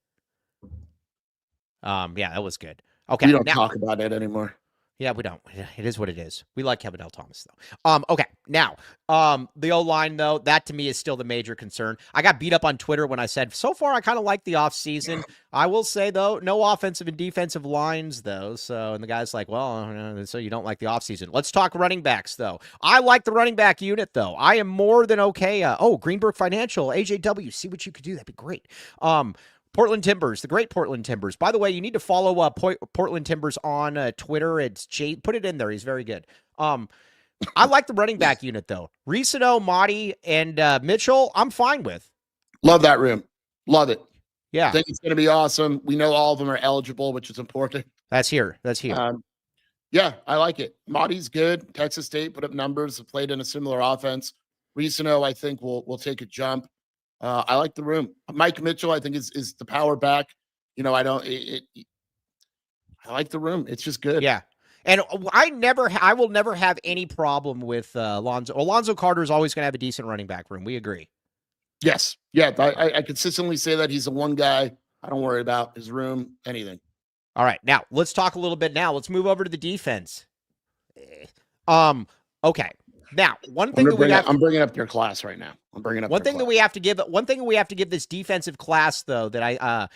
Yeah, that was good. Okay, we don't talk about it anymore. Yeah, we don't. It is what it is. We like Kevin L. Thomas, though. Okay. Now, the O-line, though, that to me is still the major concern. I got beat up on Twitter when I said, so far, I kind of like the offseason. I will say, though, no offensive and defensive lines, though. So, and the guy's like, well, so you don't like the offseason. Let's talk running backs, though. I like the running back unit, though. I am more than okay. Greenberg Financial, AJ12, see what you could do. That'd be great. Portland Timbers, the great Portland Timbers. By the way, you need to follow Portland Timbers on Twitter. It's put it in there. He's very good. I like the running back unit, though. Risano, Motti, and Mitchell, I'm fine with. Love that room. Love it. Yeah. I think it's going to be awesome. We know all of them are eligible, which is important. That's here. Yeah, I like it. Motti's good. Texas State put up numbers, have played in a similar offense. Risano, I think, will take a jump. I like the room. Mike Mitchell, I think, is the power back. I like the room. It's just good. Yeah. And I will never have any problem with Alonzo. Alonzo Carter is always going to have a decent running back room. We agree. Yes. Yeah. I consistently say that he's the one guy I don't worry about his room, anything. All right. Now let's talk a little bit now. Let's move over to the defense. Okay. Now, I'm bringing up your class right now. One thing that we have to give this defensive class, though, that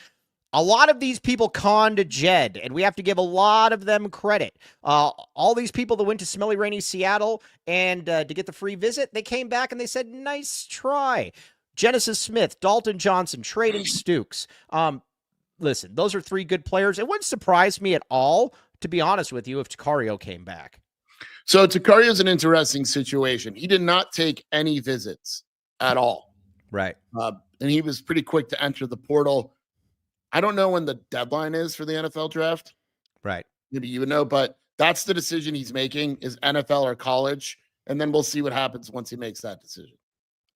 a lot of these people conned to Jed, and we have to give a lot of them credit. All these people that went to smelly, rainy Seattle and to get the free visit, they came back and they said, nice try. Genesis Smith, Dalton Johnson, Traden Stukes. Listen, those are three good players. It wouldn't surprise me at all, to be honest with you, if Takario came back. So Takario is an interesting situation. He did not take any visits at all. Right. And he was pretty quick to enter the portal. I don't know when the deadline is for the NFL draft. Right. Maybe you would know, but that's the decision he's making, is NFL or college. And then we'll see what happens once he makes that decision.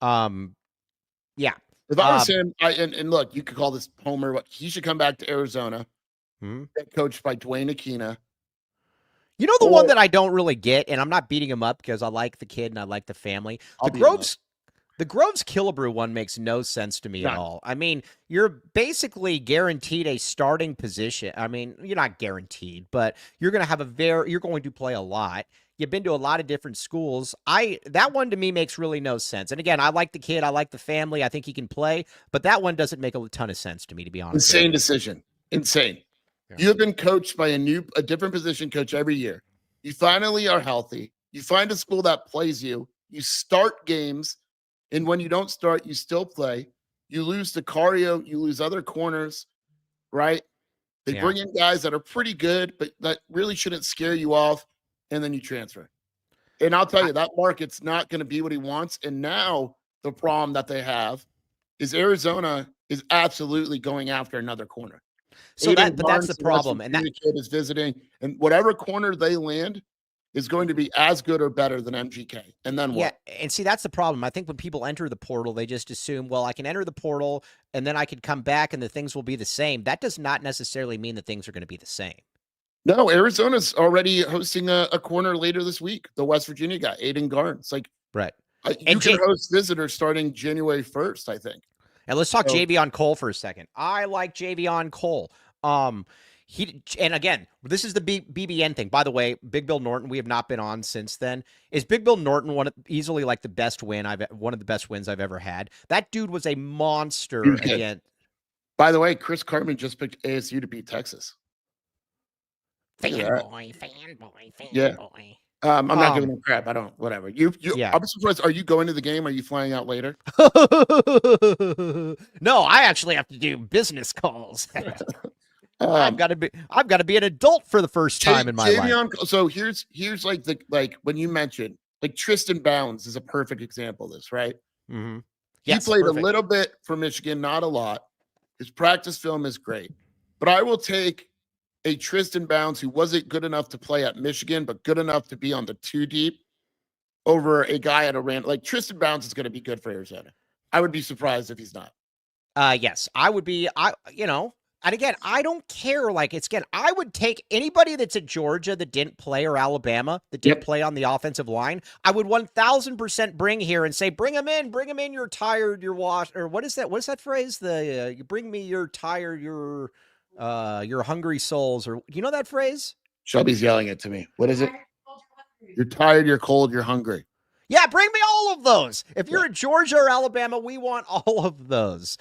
Yeah. If I was him, and look, you could call this Homer, but he should come back to Arizona, get coached by Dwayne Aquina. You know, the one that I don't really get, and I'm not beating him up because I like the kid and I like the family. The Groves Killebrew one makes no sense to me at all. I mean, you're basically guaranteed a starting position. I mean, you're not guaranteed, but you're going to you're going to play a lot. You've been to a lot of different schools. That one to me makes really no sense. And again, I like the kid. I like the family. I think he can play, but that one doesn't make a ton of sense to me, to be honest. Insane decision. Insane. Yeah. You have been coached by a different position coach every year. You finally are healthy. You find a school that plays you. You start games. And when you don't start, you still play. You lose to Cario. You lose other corners, right? They bring in guys that are pretty good, but that really shouldn't scare you off. And then you transfer. And I'll tell you, that market's not going to be what he wants. And now the problem that they have is Arizona is absolutely going after another corner. So that's the problem. And that kid is visiting, and whatever corner they land is going to be as good or better than MGK. And then what? Yeah, and see, that's the problem. I think when people enter the portal, they just assume, well, I can enter the portal and then I can come back and the things will be the same. That does not necessarily mean that things are going to be the same. No, Arizona's already hosting a corner later this week. The West Virginia guy, Aiden Garn. It's like, right. You can host visitors starting January 1st, I think. And let's talk Javion Cole for a second. I like Javion Cole. And again, this is the BBN thing. By the way, Big Bill Norton, we have not been on since then. Is Big Bill Norton easily like the best one of the best wins I've ever had? That dude was a monster again. By the way, Chris Cartman just picked ASU to beat Texas. Fanboy. Yeah. I'm not giving him crap. I don't. Whatever. I'm surprised. Are you going to the game? Are you flying out later? No, I actually have to do business calls. I've got to be an adult for the first time in my life. So here's like when you mentioned like Tristan Bounds is a perfect example of this, right? Mm-hmm. He played a little bit for Michigan, not a lot. His practice film is great, but I will take a Tristan Bounds who wasn't good enough to play at Michigan, but good enough to be on the 2 deep over a guy at a random. Like Tristan Bounds is going to be good for Arizona. I would be surprised if he's not. Yes, I would be. And again, I don't care. I would take anybody that's at Georgia that didn't play or Alabama that didn't play on the offensive line. I would 1,000% bring here and say, bring them in. You're tired. You're washed. Or what is that? What is that phrase? You bring me. You're tired. You're hungry souls. Or you know that phrase? Shelby's yelling it to me. What is it? You're tired, you're cold, you're hungry. Yeah, bring me all of those. If you're in Georgia or Alabama, we want all of those.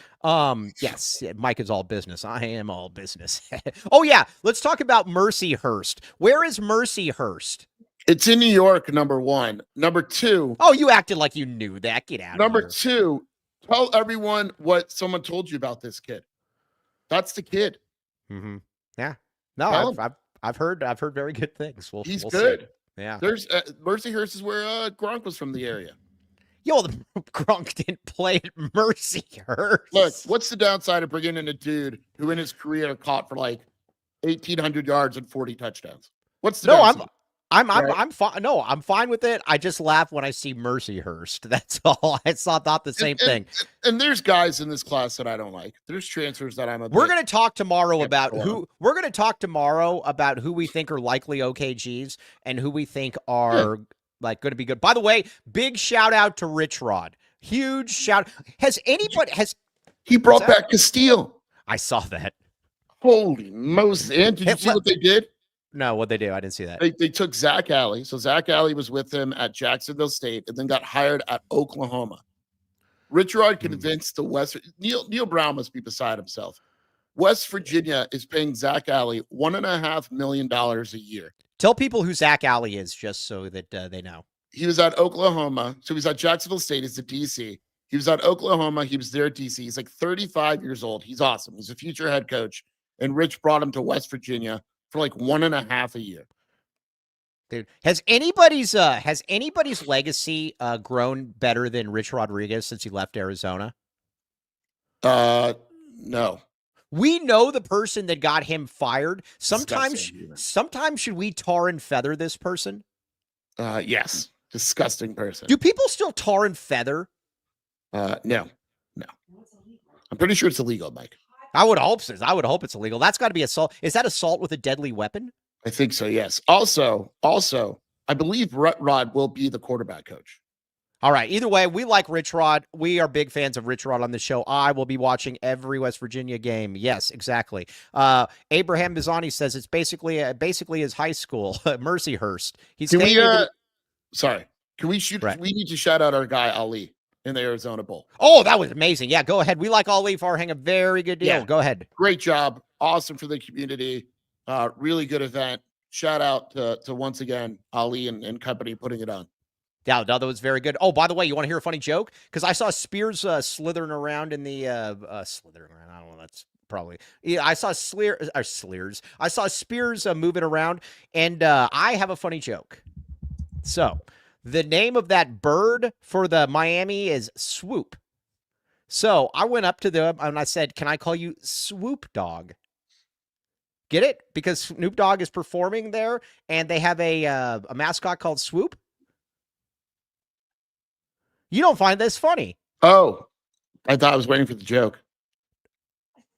Yes, Mike is all business. I am all business. Oh, yeah. Let's talk about Mercyhurst. Where is Mercyhurst? It's in New York, number one. Number two. Oh, you acted like you knew that. Get out of here. Number two, tell everyone what someone told you about this kid. That's the kid. Mm-hmm. Yeah. No, I've heard very good things. He's we'll good. See. Yeah. There's Mercyhurst is where Gronk was from the area. Yo, the Gronk didn't play at Mercyhurst. Look, what's the downside of bringing in a dude who in his career caught for like 1,800 yards and 40 touchdowns? What's the downside? I'm fine. No, I'm fine with it. I just laugh when I see Mercyhurst. That's all. It's not the same thing. And there's guys in this class that I don't like. There's transfers that We're going to talk tomorrow about who we think are likely OKGs and who we think are like going to be good. By the way, big shout out to Rich Rod. Huge shout. He brought back Castile. I saw that. Holy Moses. And did you see what they did? No, what'd they do? I didn't see that. They took Zach Alley. So Zach Alley was with him at Jacksonville State and then got hired at Oklahoma. Rich Rod convinced the West. Neil Brown must be beside himself. West Virginia is paying Zach Alley $1.5 million a year. Tell people who Zach Alley is just so that they know. He was at Oklahoma. So he was at Jacksonville State as the DC. He was at Oklahoma. He was there at DC. He's like 35 years old. He's awesome. He's a future head coach. And Rich brought him to West Virginia for like $1.5 a year. Dude, has anybody's legacy grown better than Rich Rodriguez since he left Arizona? No. We know the person that got him fired. Sometimes should we tar and feather this person? Yes. Disgusting person. Do people still tar and feather? No. I'm pretty sure it's illegal, Mike. I would hope it's illegal. That's got to be assault. Is that assault with a deadly weapon? I think so, yes. Also, I believe Rod will be the quarterback coach. All right. Either way, we like Rich Rod. We are big fans of Rich Rod on the show. I will be watching every West Virginia game. Yes, exactly. Abraham Bizani says it's basically his high school, Mercyhurst. Can we shoot? Right. We need to shout out our guy Ali in the Arizona Bowl. Oh, that was amazing. Yeah, go ahead. We like Ali Farhang, a very good deal. Yeah. Go ahead. Great job. Awesome for the community. Really good event. Shout out to once again, Ali and company putting it on. Yeah, that was very good. Oh, by the way, you want to hear a funny joke? Because I saw Spears slithering around in the slithering around. I don't know. That's probably. Yeah, I saw Spears. I saw Spears moving around, and I have a funny joke. So, the name of that bird for the Miami is Swoop. So I went up to them and I said, "Can I call you Swoop Dog?" Get it? Because Snoop Dogg is performing there, and they have a mascot called Swoop. You don't find this funny? Oh, I thought I was waiting for the joke.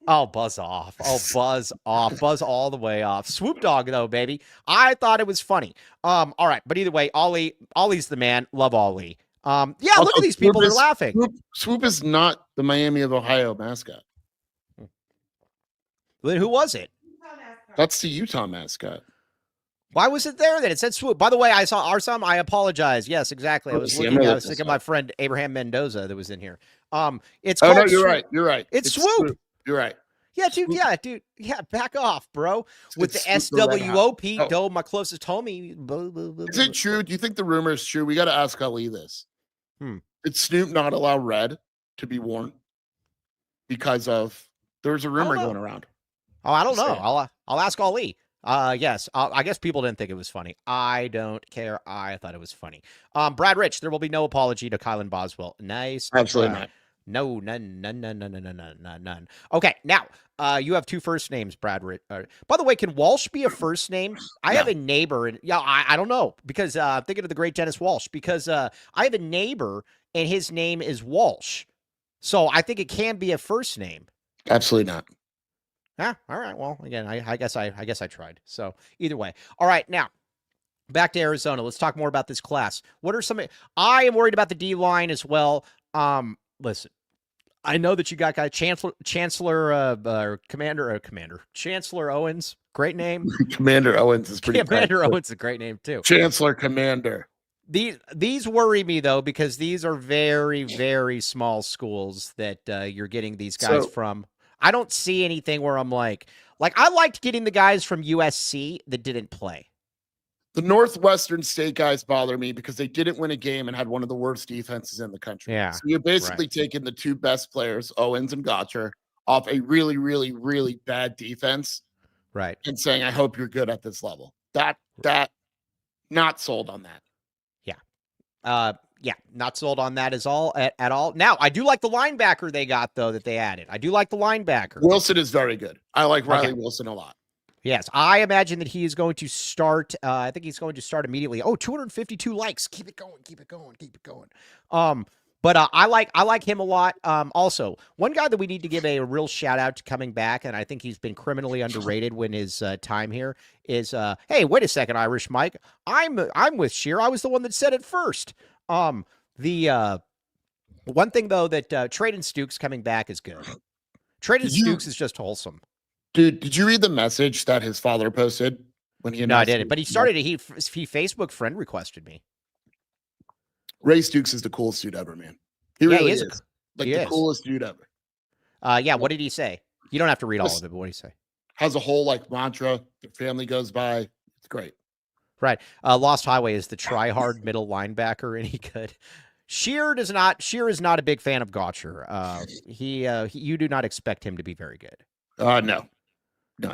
Oh, buzz off. Oh, buzz off. Buzz all the way off. Swoop Dog, though, baby. I thought it was funny. All right. But either way, Ollie's the man. Love Ollie. Yeah, also, look at these people. They're laughing. Swoop is not the Miami of Ohio mascot. Then who was it? That's the Utah mascot. Why was it there then? It said Swoop. By the way, I saw Arsam. I apologize. Yes, exactly. I was thinking of my friend Abraham Mendoza that was in here. It's called. Oh, no, you're right. You're right. It's Swoop. You're right. Yeah, dude. Yeah, dude. Yeah, back off, bro. With the SWOP, though, my closest homie. Is it true? Do you think the rumor is true? We got to ask Ali this. Did Snoop not allow red to be worn because of there's a rumor going around? Oh, I don't know. I'll ask Ali. Yes. I guess people didn't think it was funny. I don't care. I thought it was funny. Brad Rich, there will be no apology to Kylan Boswell. Nice. Absolutely not. No, none. Okay, now you have two first names, Brad Rich. By the way, can Walsh be a first name? I have a neighbor, and I don't know because I'm thinking of the great Dennis Walsh because I have a neighbor and his name is Walsh, so I think it can be a first name. Absolutely not. Yeah. All right. Well, again, I guess I tried. So either way. All right. Now back to Arizona. Let's talk more about this class. What are some? I am worried about the D line as well. Listen, I know that you got Chancellor Owens, great name. Commander Owens is pretty. Commander Owens is a great name too. Chancellor Commander. These worry me though, because these are very, very small schools that you're getting these guys from. I don't see anything where I'm like I liked getting the guys from USC that didn't play. The Northwestern State guys bother me because they didn't win a game and had one of the worst defenses in the country. Yeah. So you're basically taking the two best players, Owens and Gotcher, off a really, really, really bad defense. Right. And saying, I hope you're good at this level. That not sold on that. Yeah, not sold on that at all. Now, I do like the linebacker they got, though, that they added. I do like the linebacker. Wilson is very good. I like Riley Wilson a lot. Yes, I imagine that he is going to start. I think he's going to start immediately. Oh, 252 likes. Keep it going. Keep it going. Keep it going. But I like him a lot. Also, one guy that we need to give a real shout out to coming back, and I think he's been criminally underrated when his time here is. Hey, wait a second, Irish Mike. I'm with Scheer. I was the one that said it first. The one thing though that Traden Stukes coming back is good. Traden Stukes is just wholesome. Dude, did you read the message that his father posted when he announced? No, I didn't. But he started. He Facebook friend requested me. Ray Stukes is the coolest dude ever, man. He really is. Coolest dude ever. Yeah. What did he say? You don't have to read all of it, but what did he say? Has a whole mantra. The family goes by. It's great. Right. Lost Highway is the try-hard middle linebacker, and he could. Scheer is not a big fan of Gotcher. You do not expect him to be very good. No.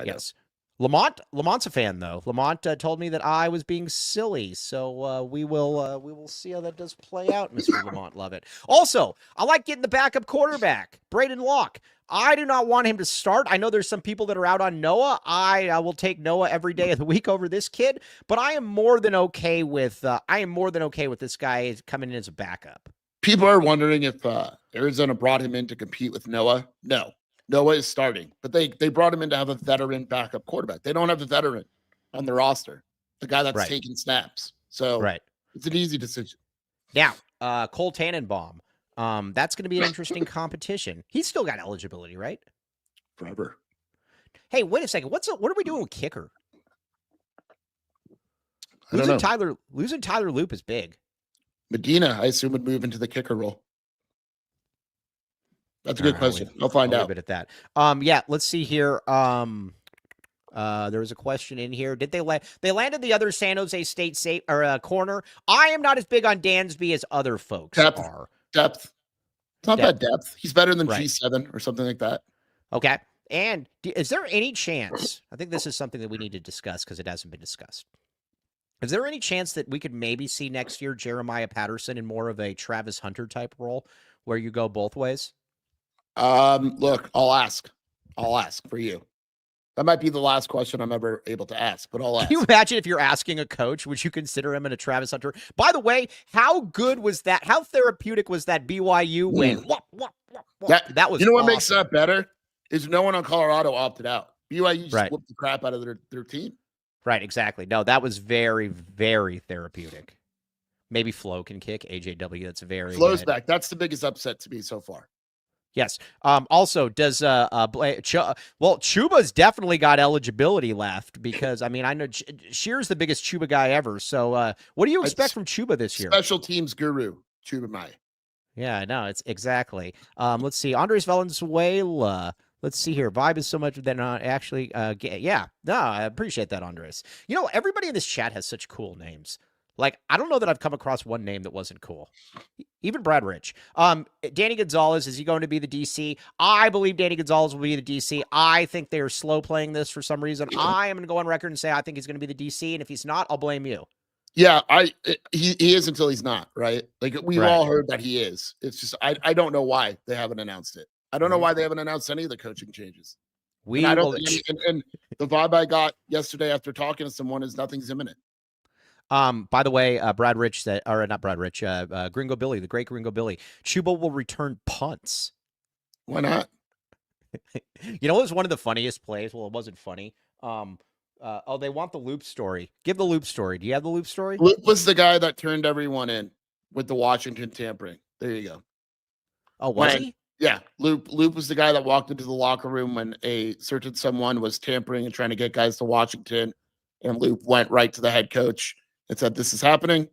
Yes. Lamont's a fan though. Lamont told me that I was being silly, so we will see how that does play out, Mr. Lamont. Love it. Also, I like getting the backup quarterback, Braden Locke. I do not want him to start. I know there's some people that are out on Noah. I will take Noah every day of the week over this kid, but I am more than okay with this guy coming in as a backup. People are wondering if Arizona brought him in to compete with Noah. No. Noah is starting, but they brought him in to have a veteran backup quarterback. They don't have a veteran on the roster, the guy that's taking snaps. So it's an easy decision. Now, Cole Tannenbaum, that's going to be an interesting competition. He's still got eligibility, right? Forever. Hey, wait a second. What are we doing with kicker? I don't know. Losing Tyler Loop is big. Medina, I assume, would move into the kicker role. That's a good question. I'll find out. A bit at that. Yeah, let's see here. There was a question in here. Did they landed the other San Jose State corner? I am not as big on Dansby as other folks are. Depth. It's not bad depth. He's better than G7 or something like that. Okay. And is there any chance? I think this is something that we need to discuss because it hasn't been discussed. Is there any chance that we could maybe see next year Jeremiah Patterson in more of a Travis Hunter type role where you go both ways? Look, I'll ask for you. That might be the last question I'm ever able to ask, but I'll ask. Can you imagine if you're asking a coach, would you consider him in a Travis Hunter? By the way, how good was that? How therapeutic was that BYU win? That was, you know what awesome. Makes that better is no one on Colorado opted out. BYU just whooped the crap out of their team. Right. Exactly. No, that was very, very therapeutic. Maybe Flo can kick AJW. That's very Flo's good. Back. That's the biggest upset to me so far. Yes. Also, does Chuba's definitely got eligibility left because I know Scheer's the biggest Chuba guy ever. So, what do you expect from Chuba this year? Special teams guru Chuba Mai. Yeah, I know it's exactly. Let's see, Andres Valenzuela. Let's see here. Vibe is so much than actually. Yeah, no, I appreciate that, Andres. You know, everybody in this chat has such cool names. Like, I don't know that I've come across one name that wasn't cool. Even Brad Rich. Danny Gonzalez, is he going to be the DC? I believe Danny Gonzalez will be the DC. I think they are slow playing this for some reason. I am going to go on record and say I think he's going to be the DC, and if he's not, I'll blame you. Yeah, he is until he's not, right? Like, we've all heard that he is. It's just, I don't know why they haven't announced it. I don't know why they haven't announced any of the coaching changes. And the vibe I got yesterday after talking to someone is nothing's imminent. By the way, Brad Rich said, or not Brad Rich, Gringo Billy, the great Gringo Billy, Chuba will return punts. Why not? You know, it was one of the funniest plays. Well, it wasn't funny. They want the Loop story. Give the Loop story. Do you have the Loop story? Loop was the guy that turned everyone in with the Washington tampering. There you go. Oh, was he? Yeah, Loop was the guy that walked into the locker room when a certain someone was tampering and trying to get guys to Washington, and Loop went right to the head coach and said, "This is happening."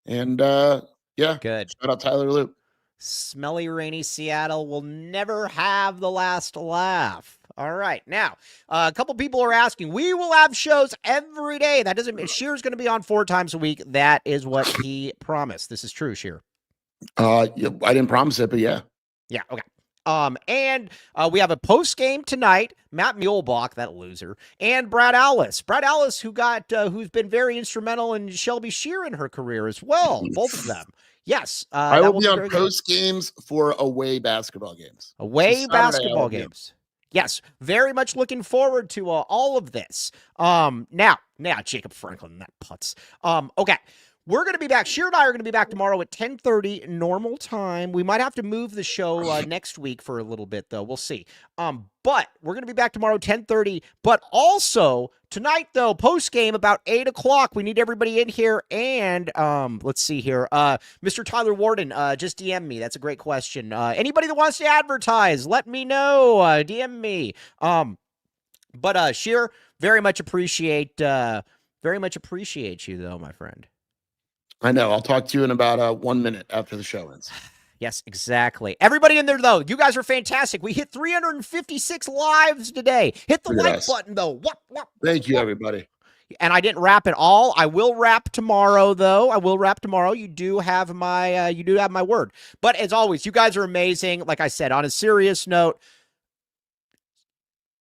And yeah, Good. shout out Tyler Loop. Smelly, rainy Seattle will never have the last laugh. All right. Now, a couple people are asking, we will have shows every day. That doesn't mean Scheer's going to be on 4 times a week. That is what he promised. This is true, Scheer. Yeah, I didn't promise it, but yeah. Yeah. Okay. And we have a post game tonight. Matt Muehlbach, that loser, and Brad Allis. Brad Allis, who's been very instrumental in Shelby Scheer in her career as well. Both of them. Yes. I will be on post games for away basketball games. Away basketball games. Yes. Very much looking forward to all of this. Now, Jacob Franklin, that putz. Okay. We're going to be back. Scheer and I are going to be back tomorrow at 10:30 normal time. We might have to move the show next week for a little bit, though. We'll see. But we're going to be back tomorrow 10:30. But also tonight, though, post game about 8 o'clock. We need everybody in here. And let's see here. Mr. Tyler Warden, just DM me. That's a great question. Anybody that wants to advertise, let me know. DM me. But Scheer, very much appreciate you, though, my friend. I know. I'll talk to you in about 1 minute after the show ends. Yes, exactly. Everybody in there, though, you guys are fantastic. We hit 356 lives today. Hit the like button, though. Thank you, everybody. And I didn't rap at all. I will rap tomorrow, though. I will rap tomorrow. You do have my word. But as always, you guys are amazing. Like I said, on a serious note,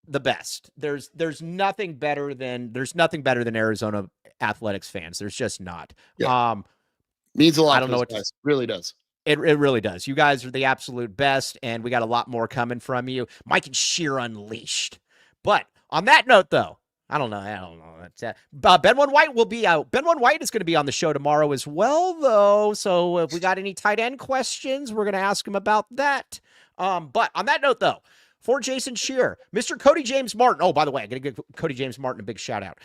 the best. There's nothing better than Arizona athletics fans. There's just not. Yeah. Means a lot. I don't know what guys. Really does. It really does. You guys are the absolute best, and we got a lot more coming from you. Mike and Scheer unleashed. But on that note, though, I don't know. Ben One White will be out. Ben One White is going to be on the show tomorrow as well, though. So if we got any tight end questions, we're going to ask him about that. But on that note, though, for Jason Scheer, Mr. Cody James Martin. Oh, by the way, I'm going to give Cody James Martin a big shout out.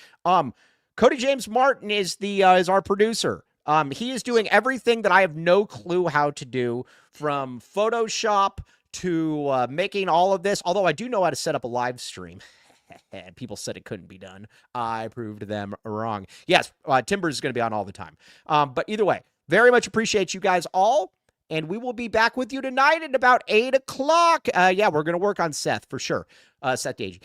Cody James Martin is our producer. He is doing everything that I have no clue how to do, from Photoshop to making all of this. Although I do know how to set up a live stream. People said it couldn't be done. I proved them wrong. Yes, Timbers is going to be on all the time. But either way, very much appreciate you guys all. And we will be back with you tonight at about 8 o'clock. Yeah, we're going to work on Seth for sure. Seth Dagey.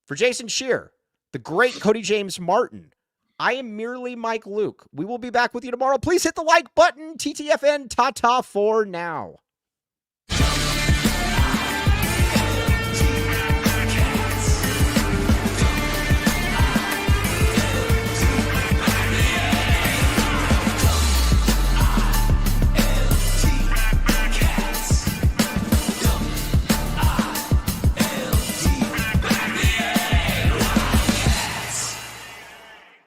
For Jason Scheer, the great Cody James Martin, I am merely Mike Luke. We will be back with you tomorrow. Please hit the like button. TTFN, ta-ta for now.